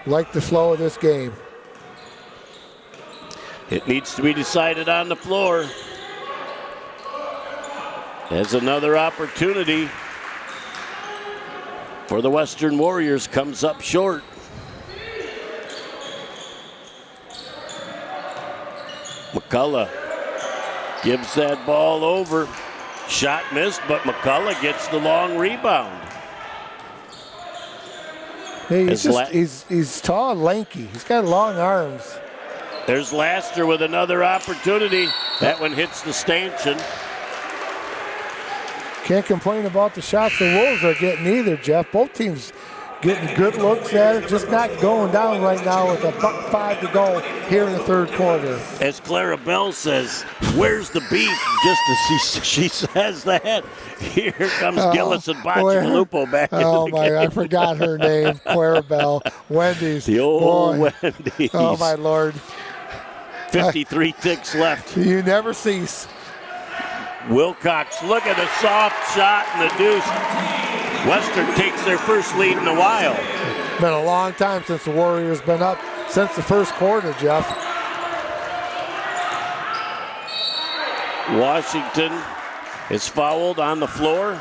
Like the flow of this game. It needs to be decided on the floor. As another opportunity for the Western Warriors comes up short. McCullough gives that ball over. Shot missed, but McCullough gets the long rebound. Hey, he's tall and lanky. He's got long arms. There's Laster with another opportunity. That one hits the stanchion. Can't complain about the shots the Wolves are getting either, Jeff. Both teams getting good looks at it, just not going down right now with $1:05 to go here in the third quarter. As Clara Bell says, where's the beef? Just as she says that, here comes Gillis and Bacigalupo back in the game. I forgot her name, Clara Bell. Wendy's. The old Wendy's. Oh, my Lord. 53 ticks left. You never cease. Wilcox, look at the soft shot and the deuce. Western takes their first lead in a while. Been a long time since the Warriors been up since the first quarter, Jeff. Washington is fouled on the floor.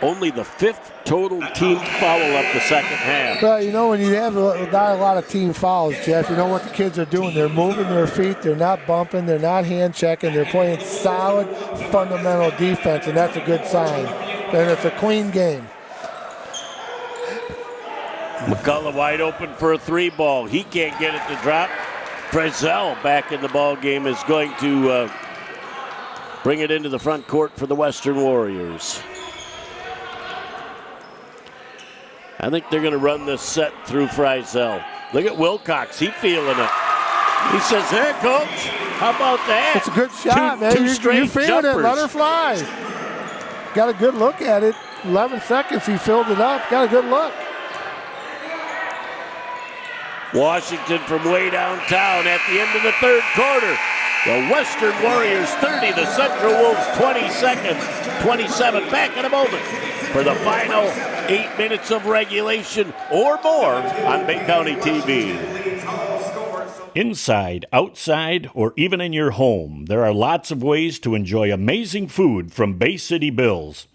Only the 5th total team foul of the second half. Well, you know, when you have not a lot of team fouls, Jeff, you know what the kids are doing. They're moving their feet. They're not bumping. They're not hand checking. They're playing solid, fundamental defense, and that's a good sign. And it's a clean game. McCullough wide open for a 3 ball. He can't get it to drop. Frizzell back in the ball game is going to bring it into the front court for the Western Warriors. I think they're going to run this set through Frizzell. Look at Wilcox. He's feeling it. He says, hey, Coach, how about that? It's a good shot, man. You're feeling jumpers. it. Let her fly. Got a good look at it. 11 seconds, he filled it up. Got a good look. Washington from way downtown at the end of the third quarter. The Western Warriors 30, the Central Wolves 27. Back in a moment for the final 8 minutes of regulation or more on Bay County TV. Inside, outside, or even in your home, there are lots of ways to enjoy amazing food from Bay City Bills.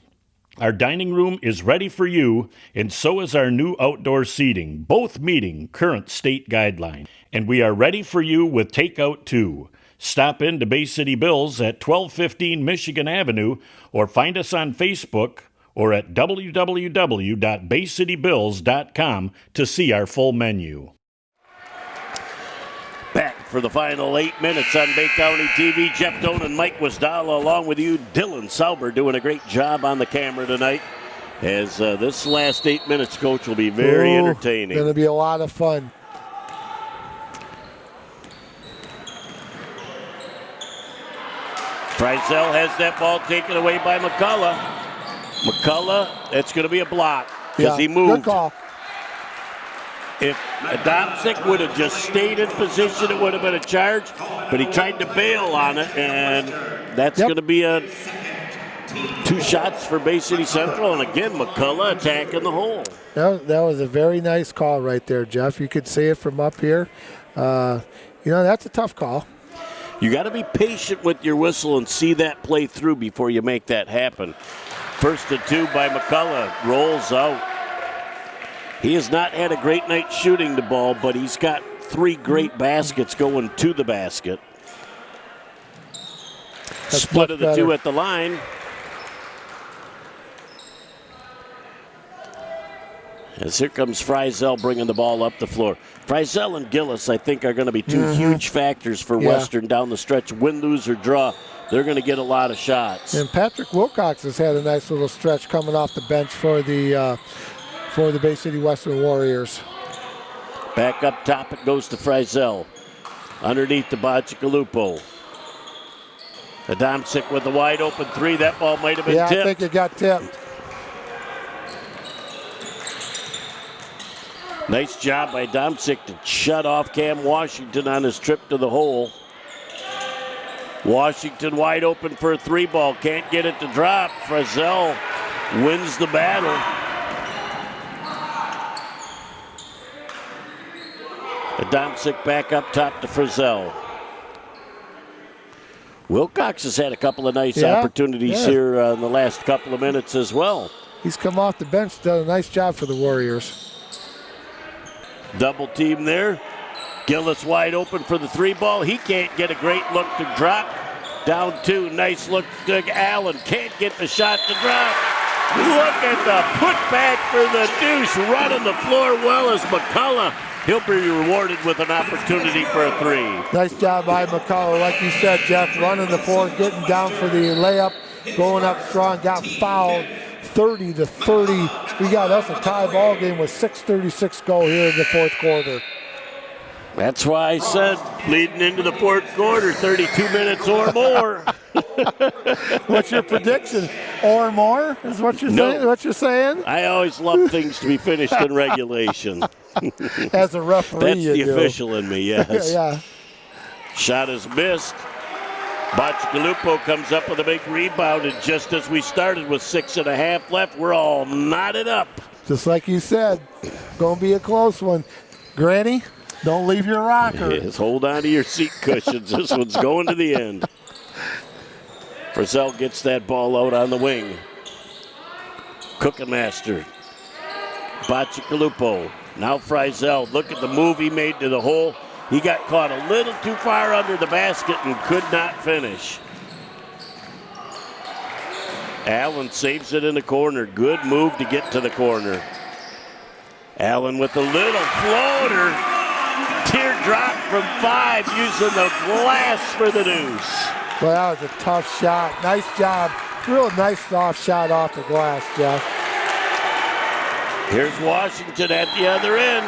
Our dining room is ready for you, and so is our new outdoor seating, both meeting current state guidelines. And we are ready for you with takeout too. Stop in to Bay City Bills at 1215 Michigan Avenue or find us on Facebook or at www.baycitybills.com to see our full menu. Back for the final 8 minutes on Bay County TV. Jeff Doan and Mike Wisdala along with you. Dylan Sauber doing a great job on the camera tonight. As this last 8 minutes, Coach, will be very entertaining. Going to be a lot of fun. Frizzell has that ball taken away by McCullough. McCullough, it's going to be a block because he moved. Good call. If Adamczyk would have just stayed in position, it would have been a charge, but he tried to bail on it, and that's going to be a 2 shots for Bay City Central, and again, McCullough attacking the hole. That was a very nice call right there, Jeff. You could see it from up here. That's a tough call. You got to be patient with your whistle and see that play through before you make that happen. 1st and 2 by McCullough, rolls out. He has not had a great night shooting the ball, but he's got 3 great baskets going to the basket. Split of the 2 at the line. As here comes Frizzell bringing the ball up the floor. Frizzell and Gillis, I think, are going to be 2 huge factors for Western down the stretch. Win, lose, or draw, they're going to get a lot of shots. And Patrick Wilcox has had a nice little stretch coming off the bench for the Bay City Western Warriors. Back up top, it goes to Frizzell. Underneath to Bacigalupo. Adamczyk with the wide open 3. That ball might have been tipped. I think it got tipped. Nice job by Domsick to shut off Cam Washington on his trip to the hole. Washington wide open for a 3-ball. Can't get it to drop. Frizzell wins the battle. Domsick back up top to Frizzell. Wilcox has had a couple of nice opportunities here in the last couple of minutes as well. He's come off the bench, done a nice job for the Warriors. Double team there. Gillis wide open for the 3-ball. He can't get a great look to drop. Down 2, nice look to Allen. Can't get the shot to drop. Look at the putback for the deuce. Running the floor well as McCullough. He'll be rewarded with an opportunity for a 3. Nice job by McCullough. Like you said, Jeff, running the floor, getting down for the layup, going up strong, got fouled 30-30. We got us a tie ball game with 6:36 go here in the fourth quarter. That's why I said leading into the fourth quarter, 32 minutes or more. What's your prediction? Or more is what you're saying? What you're saying? I always love things to be finished in regulation. As a referee, that's you the do. official in me. Yes. Yeah. Shot is missed. Bacigalupo comes up with a big rebound, and just as we started with 6.5 left, we're all knotted up. Just like you said, gonna be a close one. Granny, don't leave your rocker. Yes, hold on to your seat cushions. This one's going to the end. Frizzell gets that ball out on the wing. Cookenmaster. Bacigalupo. Now Frizzell. Look at the move he made to the hole. He got caught a little too far under the basket and could not finish. Allen saves it in the corner. Good move to get to the corner. Allen with a little floater. Teardrop from 5 using the glass for the deuce. Well, that was a tough shot. Nice job. Real nice soft shot off the glass, Jeff. Here's Washington at the other end.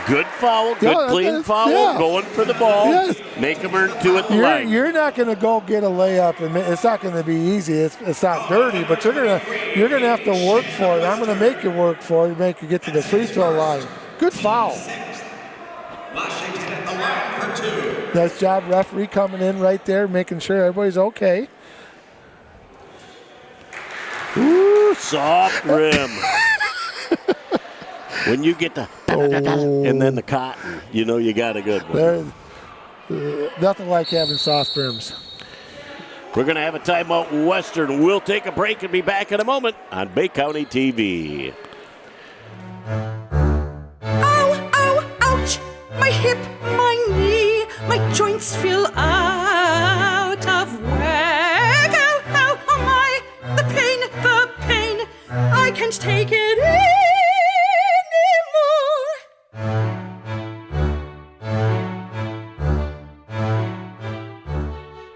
Good foul, good clean foul, going for the ball. Yes. Make them earn 2 at the line. You're not going to go get a layup, and it's not going to be easy. It's not dirty, but you're gonna have to work for it. I'm going to make you work for it, make you get to the free throw line. Good foul. Washington at the line for 2. Nice job, referee coming in right there, making sure everybody's okay. Ooh, soft rim. When you get the and then the cotton, you know you got a good one. Nothing like having soft rims. We're going to have a timeout, Western. We'll take a break and be back in a moment on Bay County TV. Ow, ow, ouch! My hip, my knee, my joints feel out of whack. Ow, ow, oh my! The pain, I can't take it anymore.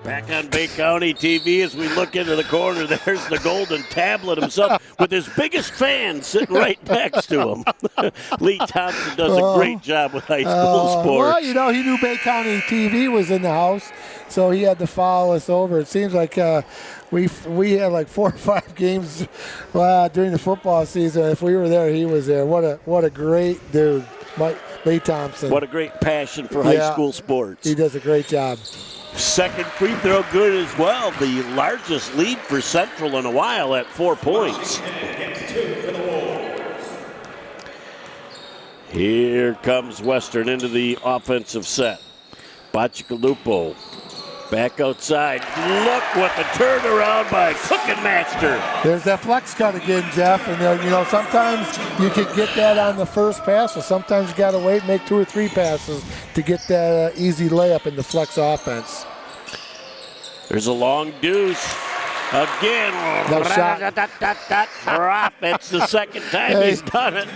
Back on Bay County TV as we look into the corner, there's the golden tablet himself with his biggest fan sitting right next to him. Lee Thompson does a great job with high school sports. Well, you know, he knew Bay County TV was in the house, so he had to follow us over. It seems like we had like 4 or 5 games during the football season. If we were there, he was there. What a great dude, Lee Thompson. What a great passion for high school sports. He does a great job. Second free throw good as well. The largest lead for Central in a while at 4 points. Here comes Western into the offensive set. Bacigalupo back outside. Look what the turnaround by Cookenmaster. There's that flex cut again, Jeff. And, you know, sometimes you can get that on the first pass, or sometimes you got to wait and make 2 or 3 passes to get that easy layup in the flex offense. There's a long deuce. Again. No shot. Drop. It's the second time he's done it.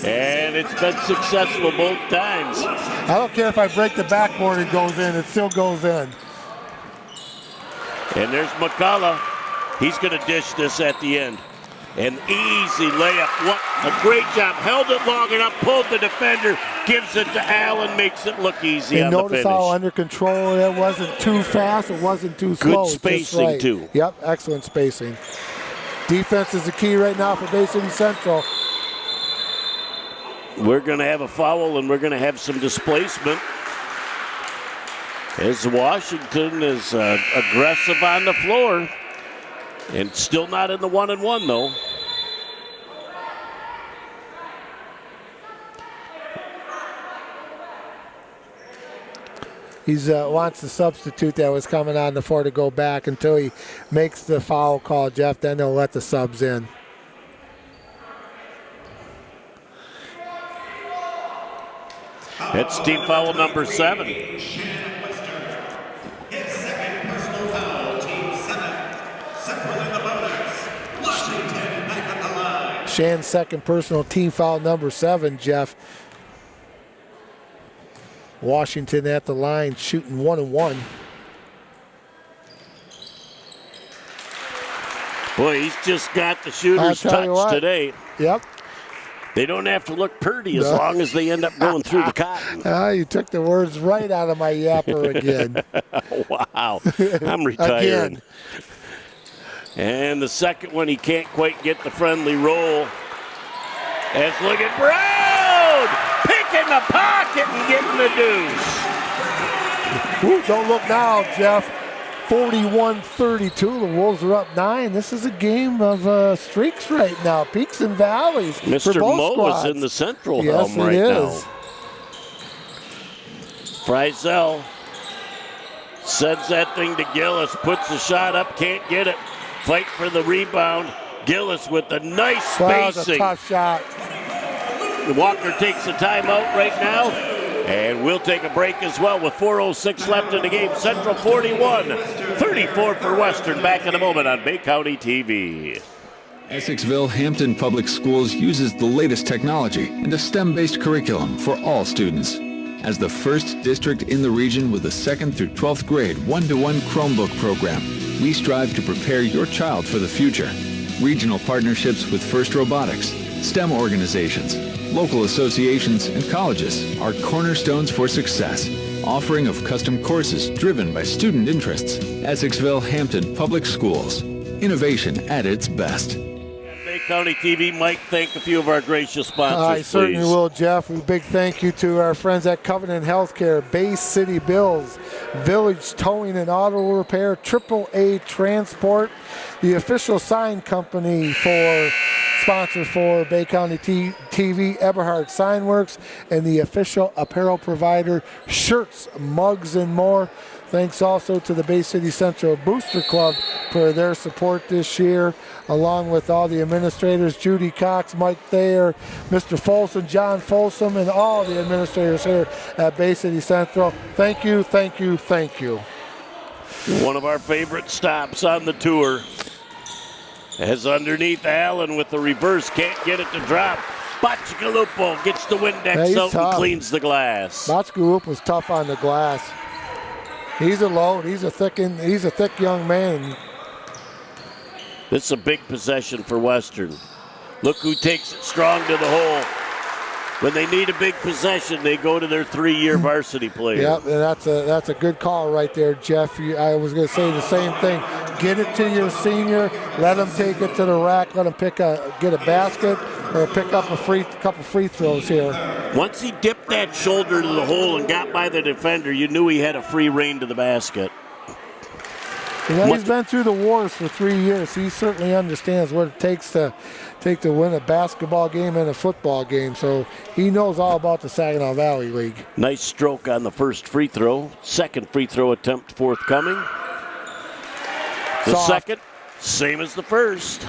And it's been successful both times. I don't care if I break the backboard, it goes in. It still goes in. And there's McCullough. He's going to dish this at the end. An easy layup. What a great job. Held it long enough, pulled the defender, gives it to Allen, makes it look easy on the finish. Notice how under control it wasn't too fast, it wasn't too slow. Good spacing, right. too. Yep, excellent spacing. Defense is the key right now for Bay City Central. We're going to have a foul, and we're going to have some displacement. As Washington is aggressive on the floor. And still not in the 1-and-1, though. He wants the substitute that was coming on the floor to go back until he makes the foul call, Jeff. Then they'll let the subs in. That's team foul number 7. His second personal foul, team 7. Central in the bonus. Washington back at the line. Shan's second personal team foul number 7, Jeff. Washington at the line shooting 1-and-1. Boy, he's just got the shooter's touch today. Yep. They don't have to look pretty as long as they end up going through the cotton. You took the words right out of my yapper again. Wow. I'm retired. Again. And the second one, he can't quite get the friendly roll. Let's look at Brown! Picking the pocket and getting the deuce. Ooh, don't look now, Jeff. 41-32. The Wolves are up 9. This is a game of streaks right now. Peaks and valleys. Mr. For both Mo squads. is in the central yes, helm right it now. is. Friesel sends that thing to Gillis. Puts the shot up. Can't get it. Fight for the rebound. Gillis with the nice Wow, that was a spacing. tough shot. Walker takes a timeout right now. And we'll take a break as well with 4:06 left in the game. Central 41, 34 for Western. Back in a moment on Bay County TV. Essexville Hampton Public Schools uses the latest technology and a STEM-based curriculum for all students. As the first district in the region with a 2nd through 12th grade one-to-one Chromebook program, we strive to prepare your child for the future. Regional partnerships with First Robotics, STEM organizations, local associations, and colleges are cornerstones for success. Offering of custom courses driven by student interests. Essexville Hampton Public Schools. Innovation at its best. Bay County TV, Mike, thank a few of our gracious sponsors, I certainly please. will, Jeff. A big thank you to our friends at Covenant Healthcare, Bay City Bills, Village Towing and Auto Repair, AAA Transport, the official sign company for sponsor for Bay County TV, Eberhard Signworks, and the official apparel provider, shirts, mugs, and more. Thanks also to the Bay City Central Booster Club for their support this year, along with all the administrators, Judy Cox, Mike Thayer, Mr. Folsom, John Folsom, and all the administrators here at Bay City Central. Thank you, thank you, thank you. One of our favorite stops on the tour. As underneath Allen with the reverse, can't get it to drop. Bachkalupo gets the Windex out and cleans the glass. Bachkalupo was tough on the glass. He's alone. He's a thick young man. This is a big possession for Western. Look who takes it strong to the hole. When they need a big possession, they go to their 3-year varsity player. Yep, and that's a good call right there, Jeff. I was going to say the same thing. Get it to your senior. Let him take it to the rack. Let him get a basket or pick up a couple free throws here. Once he dipped that shoulder to the hole and got by the defender, you knew he had a free rein to the basket. You know, he's been through the wars for 3 years. He certainly understands what it takes to win a basketball game and a football game. So he knows all about the Saginaw Valley League. Nice stroke on the first free throw. Second free throw attempt forthcoming. The second, same as the first.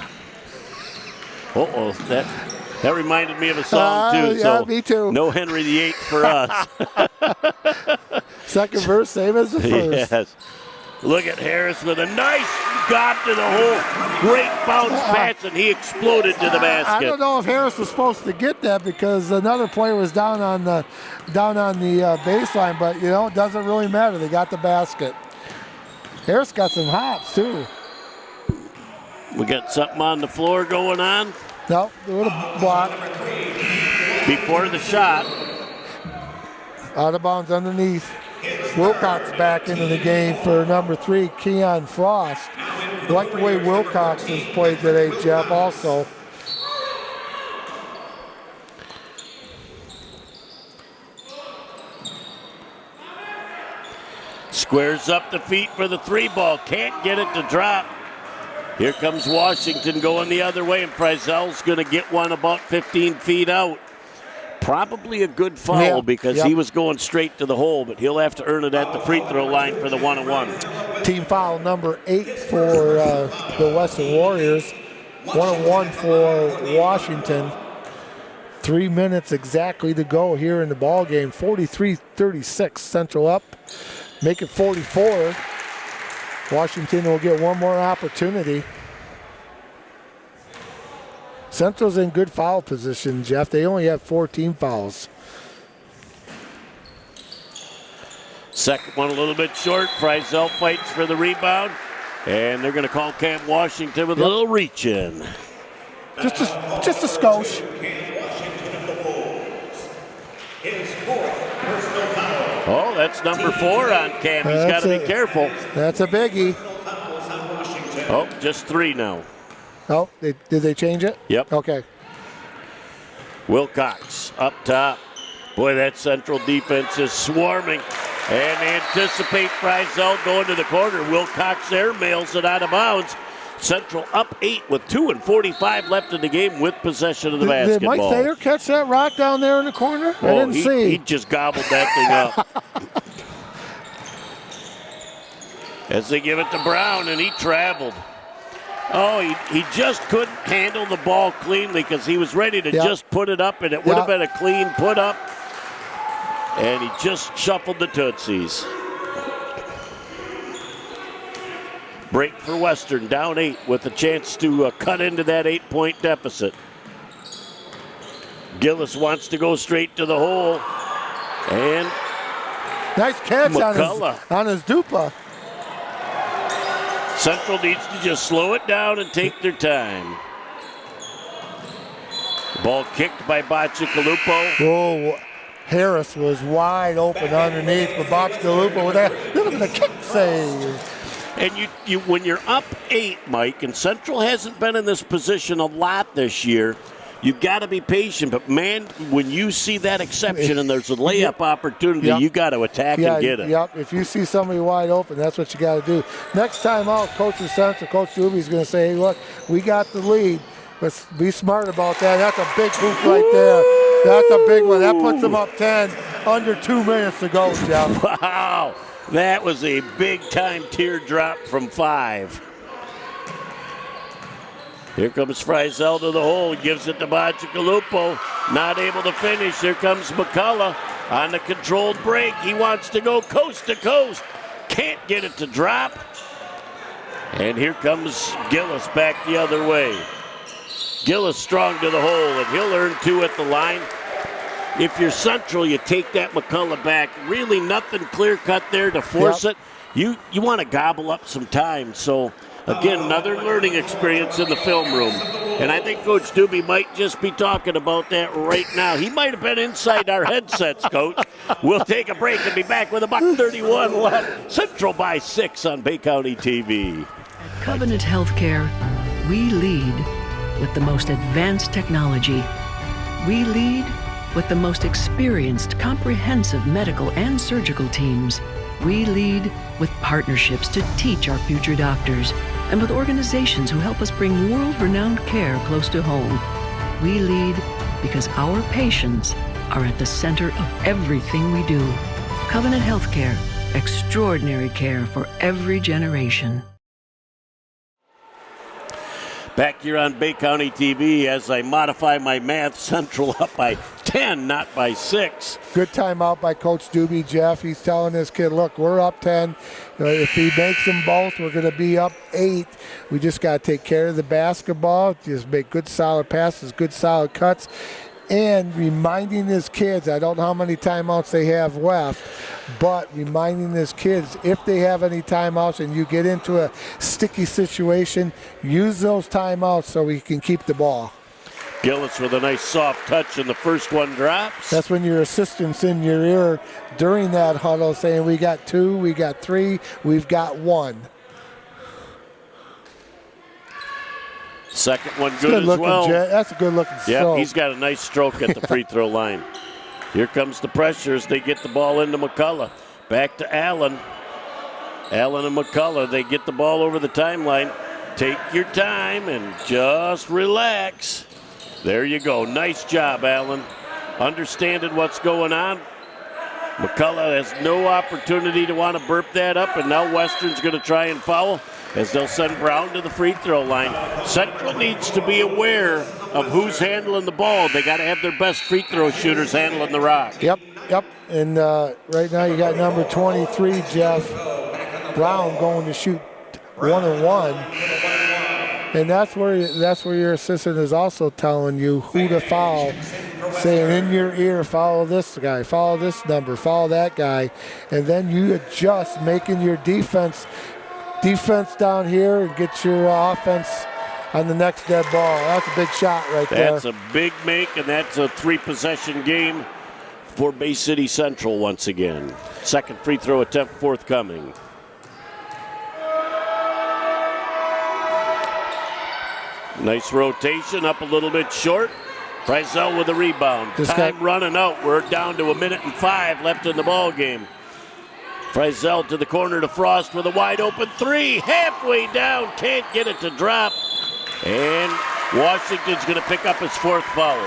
Uh-oh, that reminded me of a song too. Yeah, so me too. No Henry VIII for us. Second verse, same as the first. Yes. Look at Harris with a nice gob to the hole. Great bounce pass, and he exploded to the basket. I don't know if Harris was supposed to get that because another player was down on the baseline, but you know, it doesn't really matter. They got the basket. Harris got some hops too. We got something on the floor going on. Nope, they would have blocked. Before the shot. Out of bounds underneath. Wilcox back into the game for number 3, Keon Frost. I like the way Wilcox has played today, Jeff, also. Squares up the feet for the 3-ball. Can't get it to drop. Here comes Washington going the other way, and Frizel's going to get one about 15 feet out. Probably a good foul because he was going straight to the hole, but he'll have to earn it at the free throw line for the 1-1. Team foul number 8 for the Western Warriors. 1-1 for Washington. 3 minutes exactly to go here in the ball game. 43-36, Central up. Make it 44. Washington will get one more opportunity. Central's in good foul position, Jeff. They only have 14 fouls. Second one a little bit short. Frizel fights for the rebound. And they're going to call Cam Washington with a little reach in. Just a skosh. Oh, that's number 4 on Cam. He's got to be careful. That's a biggie. Oh, just 3 now. Oh, did they change it? Yep. Okay. Wilcox up top. Boy, that Central defense is swarming. And they anticipate Frizel going to the corner. Wilcox there mails it out of bounds. Central up 8 with 2:45 left in the game with possession of the basketball. Did Mike Thayer catch that rock down there in the corner? I didn't see. He just gobbled that thing up. As they give it to Brown, and he traveled. Oh, he just couldn't handle the ball cleanly because he was ready to just put it up, and it would have been a clean put up. And he just shuffled the Tootsies. Break for Western, down 8 with a chance to cut into that 8-point deficit. Gillis wants to go straight to the hole. And nice catch on his dupa. Central needs to just slow it down and take their time. Ball kicked by Bacigalupo. Oh, Harris was wide open underneath, but Bacigalupo with that little bit of kick save. And you when you're up 8, Mike, and Central hasn't been in this position a lot this year, you've got to be patient. But, man, when you see that exception and there's a layup opportunity, you got to attack and get it. Yep, if you see somebody wide open, that's what you got to do. Next time out, Coach of Central, Coach Doobie is going to say, hey, look, we got the lead. Let's be smart about that. That's a big hoop right there. That's a big one. That puts them up 10, under 2 minutes to go, Jeff. Wow. That was a big-time teardrop from 5. Here comes Frizel to the hole. Gives it to Bacigalupo. Not able to finish. Here comes McCullough on the controlled break. He wants to go coast to coast. Can't get it to drop. And here comes Gillis back the other way. Gillis strong to the hole, and he'll earn 2 at the line. If you're Central, you take that McCullough back. Really nothing clear-cut there to force it. You want to gobble up some time. So, again, another learning experience in the film room. And I think Coach Doobie might just be talking about that right now. He might have been inside our headsets, Coach. We'll take a break and be back with $1:31 left. Central by 6 on Bay County TV. At Covenant Healthcare, we lead with the most advanced technology. We lead with the most experienced, comprehensive medical and surgical teams. We lead with partnerships to teach our future doctors and with organizations who help us bring world-renowned care close to home. We lead because our patients are at the center of everything we do. Covenant Healthcare, extraordinary care for every generation. Back here on Bay County TV as I modify my math, Central up by 10, not by 6. Good timeout by Coach Doobie, Jeff. He's telling this kid, look, we're up 10. If he makes them both, we're going to be up 8. We just got to take care of the basketball, just make good, solid passes, good, solid cuts. And reminding his kids, I don't know how many timeouts they have left, but reminding his kids, if they have any timeouts and you get into a sticky situation, use those timeouts so we can keep the ball. Gillis with a nice soft touch, and the first one drops. That's when your assistant's in your ear during that huddle saying, we got 2, we got 3, we've got 1. Second one good as well. That's a good looking stroke. Yeah, he's got a nice stroke at the free throw line. Here comes the pressure as they get the ball into McCullough. Back to Allen. Allen and McCullough, they get the ball over the timeline. Take your time and just relax. There you go. Nice job, Allen. Understanding what's going on. McCullough has no opportunity to want to burp that up, and now Western's going to try and foul as they'll send Brown to the free throw line. Central needs to be aware of who's handling the ball. They got to have their best free throw shooters handling the rock. Yep. And right now you got number 23, Jeff Brown, going to shoot 1-1. And that's where your assistant is also telling you who to foul, saying in your ear, follow this guy, follow this number, follow that guy, and then you adjust, making your defense down here and get your offense on the next dead ball. That's a big shot right there. That's a big make, and that's a 3-possession game for Bay City Central once again. Second free throw attempt forthcoming. Nice rotation, up a little bit short. Frizzell with a rebound. Time running out. We're down to 1:05 left in the ball game. Frizzell to the corner to Frost with a wide open three. Halfway down, can't get it to drop. And Washington's going to pick up his 4th foul.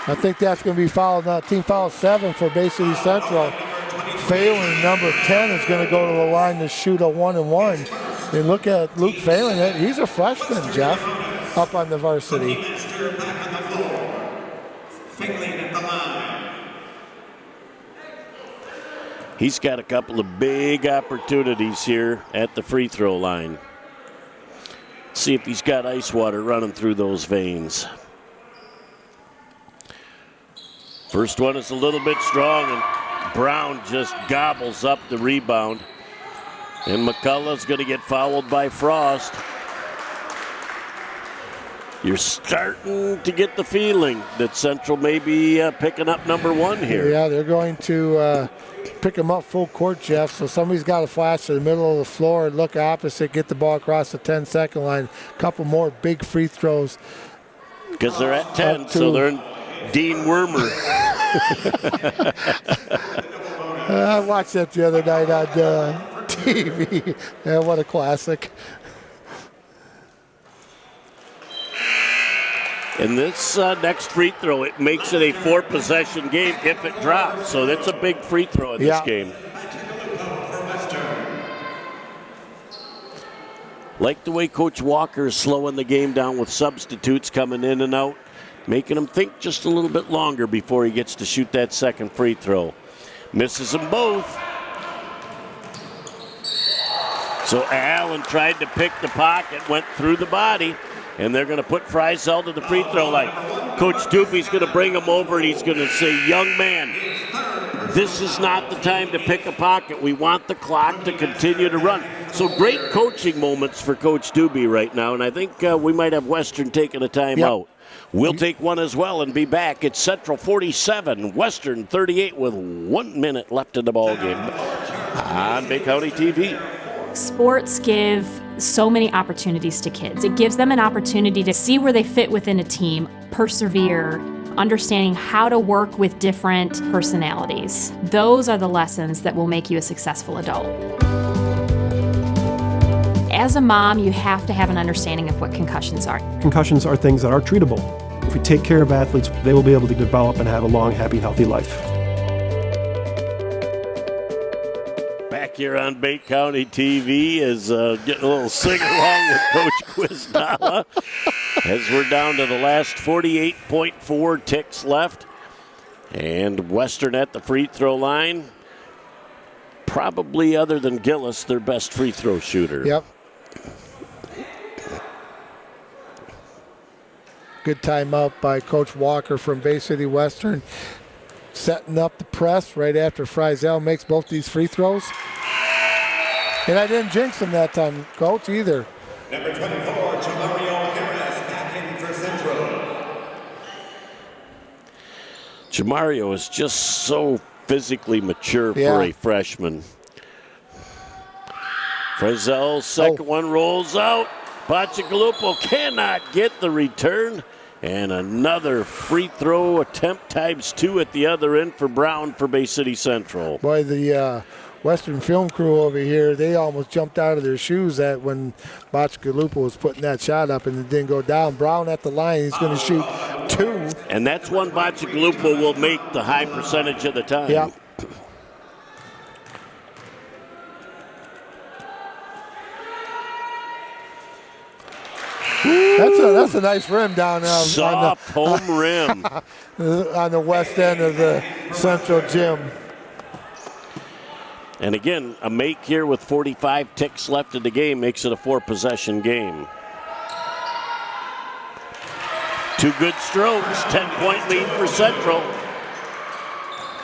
I think that's going to be fouled. Team foul 7 for Bay City Central. Phelan, number 10, is going to go to the line to shoot a 1-1. And look at Luke Phelan. He's a freshman, Jeff, up on the varsity. He's got a couple of big opportunities here at the free throw line. See if he's got ice water running through those veins. First one is a little bit strong, and Brown just gobbles up the rebound. And McCullough's going to get fouled by Frost. You're starting to get the feeling that Central may be picking up number 1 here. Yeah, they're going to pick him up full court, Jeff. So somebody's got to flash to the middle of the floor, look opposite, get the ball across the 10-second line. A couple more big free throws. Because they're at 10, so they're in Dean Wormer. I watched that the other night on TV. Yeah, what a classic. In this next free throw, it makes it a 4-possession game if it drops. So that's a big free throw in this game. Like the way Coach Walker is slowing the game down with substitutes coming in and out, making him think just a little bit longer before he gets to shoot that second free throw. Misses them both. So Allen tried to pick the pocket, went through the body. And they're going to put Frizzell to the free throw line. Coach Doopy's going to bring him over, and he's going to say, young man, this is not the time to pick a pocket. We want the clock to continue to run. So great coaching moments for Coach Doopy right now, and I think we might have Western taking a timeout. We'll take one as well and be back. It's Central 47, Western 38 with 1 minute left in the ball game on Bay County TV. Sports give so many opportunities to kids. It gives them an opportunity to see where they fit within a team, persevere, understanding how to work with different personalities. Those are the lessons that will make you a successful adult. As a mom, you have to have an understanding of what concussions are. Concussions are things that are treatable. If we take care of athletes, they will be able to develop and have a long, happy, healthy life. Here on Bay County TV is getting a little sing-along with Coach Quizdala as we're down to the last 48.4 ticks left. And Western at the free throw line. Probably, other than Gillis, their best free throw shooter. Yep. Good timeout by Coach Walker from Bay City Western. Setting up the press right after Frizzell makes both these free throws. And I didn't jinx him that time, Coach, either. Number 24, Jamario Harris, back in for Central. Jamario is just so physically mature for a freshman. Frizzell's second one rolls out. Pacigalupo cannot get the return. And another free throw attempt ×2 at the other end for Brown for Bay City Central. Boy, the Western film crew over here, they almost jumped out of their shoes at when Bacigalupo was putting that shot up and it didn't go down. Brown at the line, he's going to shoot 2. And that's one Bacigalupo will make the high percentage of the time. Yeah. That's a nice rim down there. Soft home rim. On the west end of the Central Gym. And again, a make here with 45 ticks left in the game makes it a 4-possession game. 2 good strokes, 10-point lead for Central.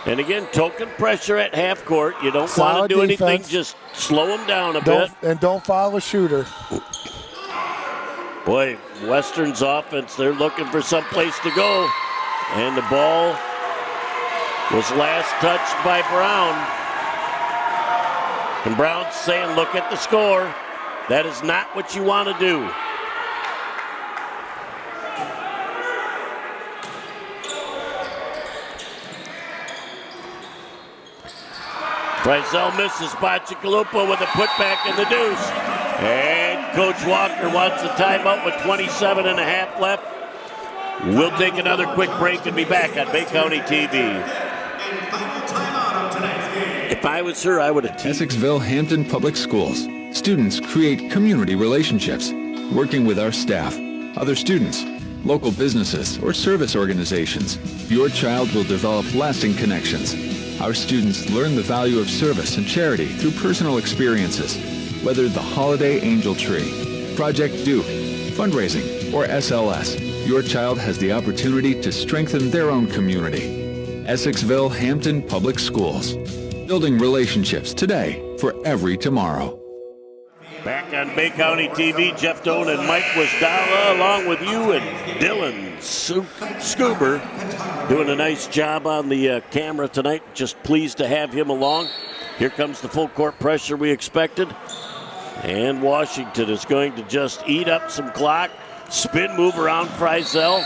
And again, token pressure at half court. You don't want to do anything, just slow them down a bit. And don't foul a shooter. Boy, Western's offense, they're looking for some place to go. And the ball was last touched by Brown. And Brown's saying, look at the score. That is not what you want to do. Frizzell misses Bacigalupo with a putback in the deuce. And Coach Walker wants a timeout with 27 and a half left. We'll take another quick break and be back on Bay County TV. If I was her, I would have Essexville Hampton Public Schools. Students create community relationships, working with our staff, other students, local businesses, or service organizations. Your child will develop lasting connections. Our students learn the value of service and charity through personal experiences. Whether the Holiday Angel Tree, Project Duke, fundraising, or SLS, your child has the opportunity to strengthen their own community. Essexville Hampton Public Schools. Building relationships today for every tomorrow. Back on Bay County TV, Jeff Doan and Mike Wisdala along with you and Dylan Scuber doing a nice job on the camera tonight. Just pleased to have him along. Here comes the full court pressure we expected. And Washington is going to just eat up some clock. Spin move around Frizzell.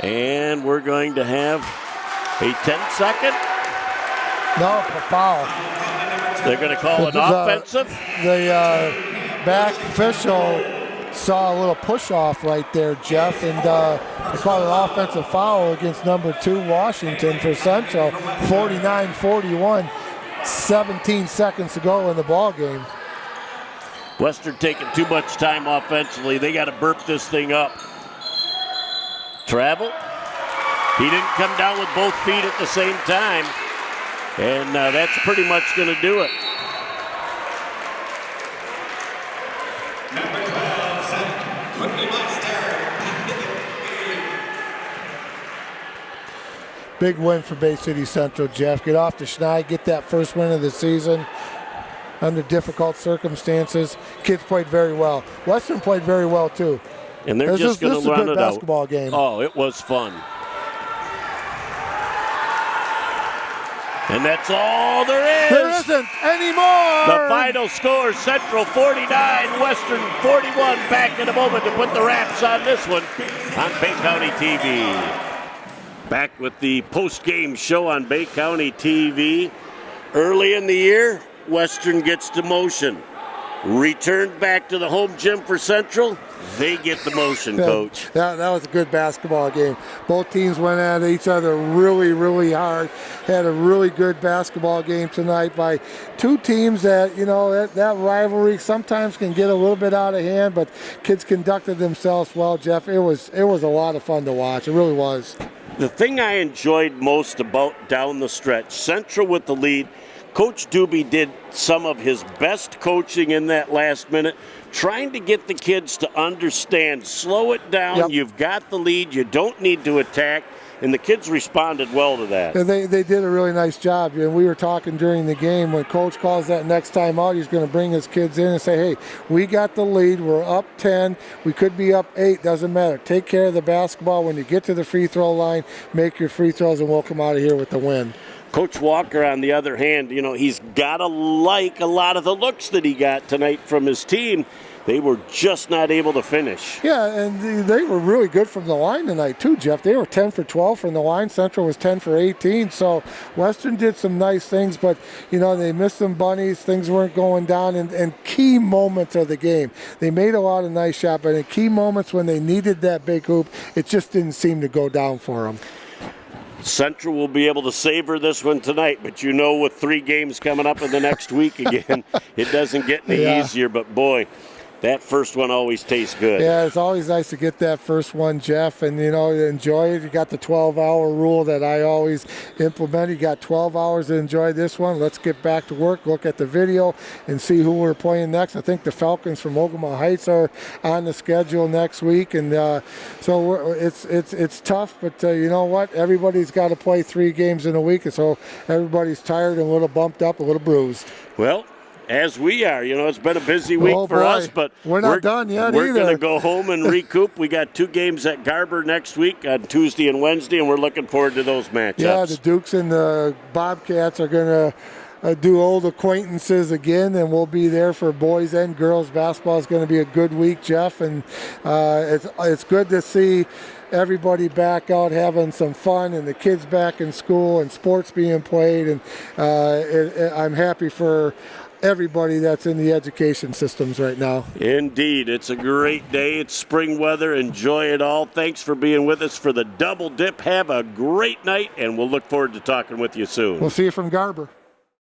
And we're going to have a 10-second. No, a foul. They're going to call an offensive. The back official saw a little push-off right there, Jeff, and they called an offensive foul against number 2 Washington for Central. 49-41, 17 seconds to go in the ball game. Western taking too much time offensively. They got to burp this thing up. Travel. He didn't come down with both feet at the same time. And that's pretty much going to do it. Big win for Bay City Central, Jeff. Get off the schneid, get that first win of the season under difficult circumstances. Kids played very well. Western played very well, too. And they're just going to run it out. This is a good basketball game. Oh, it was fun. And that's all there is. There isn't anymore. The final score, Central 49, Western 41. Back in a moment to put the wraps on this one on Bay County TV. Back with the post-game show on Bay County TV. Early in the year, Western gets demotion. Returned back to the home gym for Central. They get the motion, Coach. That was a good basketball game. Both teams went at each other really, really hard. Had a really good basketball game tonight by two teams that, you know, that rivalry sometimes can get a little bit out of hand, but kids conducted themselves well, Jeff. It was a lot of fun to watch. It really was. The thing I enjoyed most about down the stretch, Central with the lead, Coach Doobie did some of his best coaching in that last minute, trying to get the kids to understand, slow it down, Yep. You've got the lead, you don't need to attack, and the kids responded well to that. And they did a really nice job, and we were talking during the game, when Coach calls that next time out, he's going to bring his kids in and say, hey, we got the lead, we're up 10, we could be up 8, doesn't matter. Take care of the basketball. When you get to the free throw line, make your free throws, and we'll come out of here with the win. Coach Walker, on the other hand, you know, he's got to like a lot of the looks that he got tonight from his team. they were just not able to finish. Yeah, and they were really good from the line tonight too, Jeff. They were 10 for 12 from the line. Central was 10 for 18. So Western did some nice things, but they missed some bunnies. Things weren't going down in key moments of the game. They made a lot of nice shots, but in key moments when they needed that big hoop, it just didn't seem to go down for them. Central will be able to savor this one tonight, but with 3 games coming up in the next week again, it doesn't get any easier. But boy, that first one always tastes good. Yeah, it's always nice to get that first one, Jeff, and enjoy it. You got the 12-hour rule that I always implement. You got 12 hours to enjoy this one. Let's get back to work, look at the video, and see who we're playing next. I think the Falcons from Ogama Heights are on the schedule next week, and so it's tough. But you know what? Everybody's got to play 3 games in a week, and so everybody's tired and a little bumped up, a little bruised. Well, as we are, it's been a busy week for us, but we're not done yet We're either. going to go home and recoup. We got 2 games at Garber next week on Tuesday and Wednesday, and we're looking forward to those matchups. Yeah, the Dukes and the Bobcats are going to do old acquaintances again, and we'll be there for boys and girls basketball. Is going to be a good week, Jeff, and it's good to see everybody back out having some fun and the kids back in school and sports being played, and I'm happy for everybody that's in the education systems right now. Indeed. It's a great day. It's spring weather. Enjoy it all. Thanks for being with us for the Double Dip. Have a great night, and we'll look forward to talking with you soon. We'll see you from Garber.